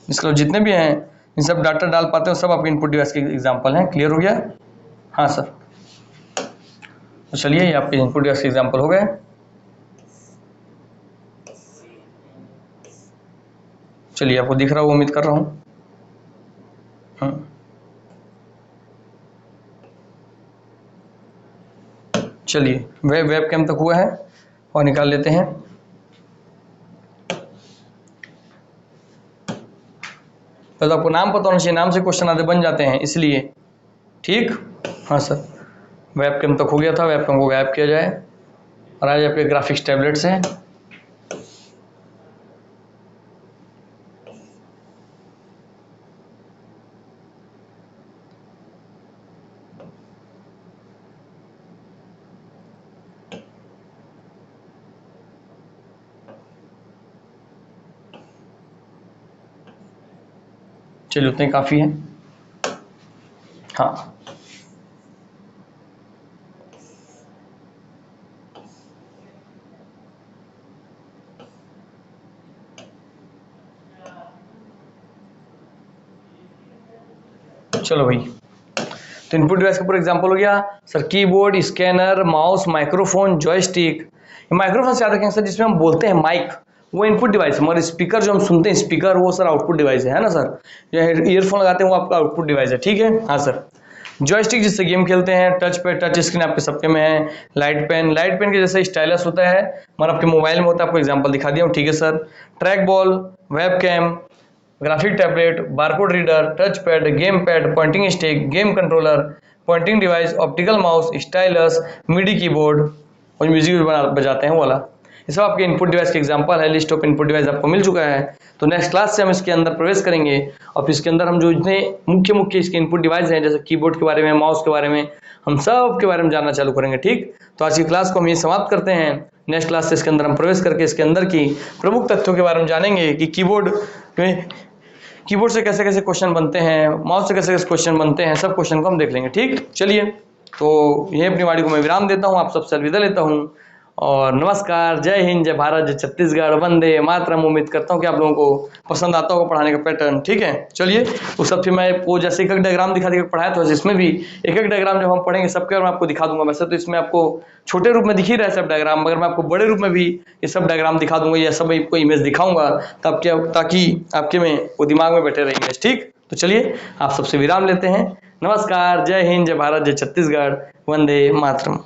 इसका जितने भी हैं इन सब डाटा डाल पाते हैं सब आपके इनपुट डिवाइस के एग्जाम्पल हैं। क्लियर हो गया? हाँ सर, तो चलिए ये आपके इनपुट डिवाइस के एग्जाम्पल हो गए। चलिए आपको दिख रहा हो, उम्मीद कर रहा हूँ। चलिए वेब कैम तक हुआ है और निकाल लेते हैं। पहले आपको नाम पता होना चाहिए, नाम से क्वेश्चन आधे बन जाते हैं इसलिए। ठीक, हाँ सर, वेब कैम तक हो गया था, वेब कैम को गायब किया जाए और आज आपके ग्राफिक्स टैबलेट्स हैं। चलिए उतने काफ़ी है। हाँ चलो भाई, तो इनपुट डिवाइस का पूरा एग्जांपल हो गया sir, keyboard, scanner, mouse, microphone, joystick. Microphone से याद रखेंगे सर, जिसमें हम बोलते हैं माइक, वो इनपुट डिवाइस है, मगर स्पीकर जो हम सुनते हैं स्पीकर, वो सर आउटपुट डिवाइस है ना सर। जो ईयरफोन लगाते हैं वो आपका आउटपुट डिवाइस है। ठीक है, हाँ सर। जॉयस्टिक जिससे गेम खेलते हैं, टच स्क्रीन आपके सबके में है, लाइट पेन के जैसे स्टाइलस होता है मगर आपके मोबाइल में होता है, आपको एग्जांपल दिखा दिया हूँ। ठीक है sir. Track ball, web cam, graphic tablet, barcode reader, touch pad, game pad, pointing stick, game controller, pointing device, optical mouse, stylus, MIDI keyboard और म्यूजिक भी बजाते हैं वो वाला, ये सब आपके इनपुट डिवाइस के एग्जांपल है। लिस्ट ऑफ इनपुट डिवाइस आपको मिल चुका है। तो नेक्स्ट क्लास से हम इसके अंदर प्रवेश करेंगे और फिर इसके अंदर हम जो इतने मुख्य इसके इनपुट डिवाइस हैं, जैसे कीबोर्ड के बारे में, माउस के बारे में, हम सब के बारे में जानना चालू करेंगे। ठीक, तो आज की क्लास को हम ये समाप्त करते हैं। नेक्स्ट क्लास से इसके अंदर हम प्रवेश करके इसके अंदर की प्रमुख तथ्यों के बारे में जानेंगे कि कीबोर्ड से कैसे कैसे क्वेश्चन बनते हैं, माउस से कैसे कैसे क्वेश्चन बनते हैं, सब क्वेश्चन को हम देख लेंगे। ठीक, चलिए तो ये अपनी वाणी को मैं विराम देता हूँ, आप सबसे अलविदा लेता हूँ और नमस्कार, जय हिंद, जय भारत, जय छत्तीसगढ़, वंदे मातरम। उम्मीद करता हूँ कि आप लोगों को पसंद आता होगा पढ़ाने का पैटर्न। ठीक है, चलिए उस सब फिर मैं वो जैसे एक डायग्राम दिखा पढ़ाया था, इसमें भी एक डायग्राम जब हम पढ़ेंगे सबके और मैं आपको दिखा दूंगा। वैसे तो इसमें आपको छोटे रूप में दिख ही रहा है सब डायग्राम, मगर मैं आपको बड़े रूप में भी ये सब डायग्राम दिखा दूंगा, या सब आपको इमेज दिखाऊंगा तब क्या, ताकि आपके में वो दिमाग में बैठे रहे इमेज। ठीक, तो चलिए आप सबसे विराम लेते हैं। नमस्कार, जय हिंद, जय भारत, जय छत्तीसगढ़, वंदे मातरम।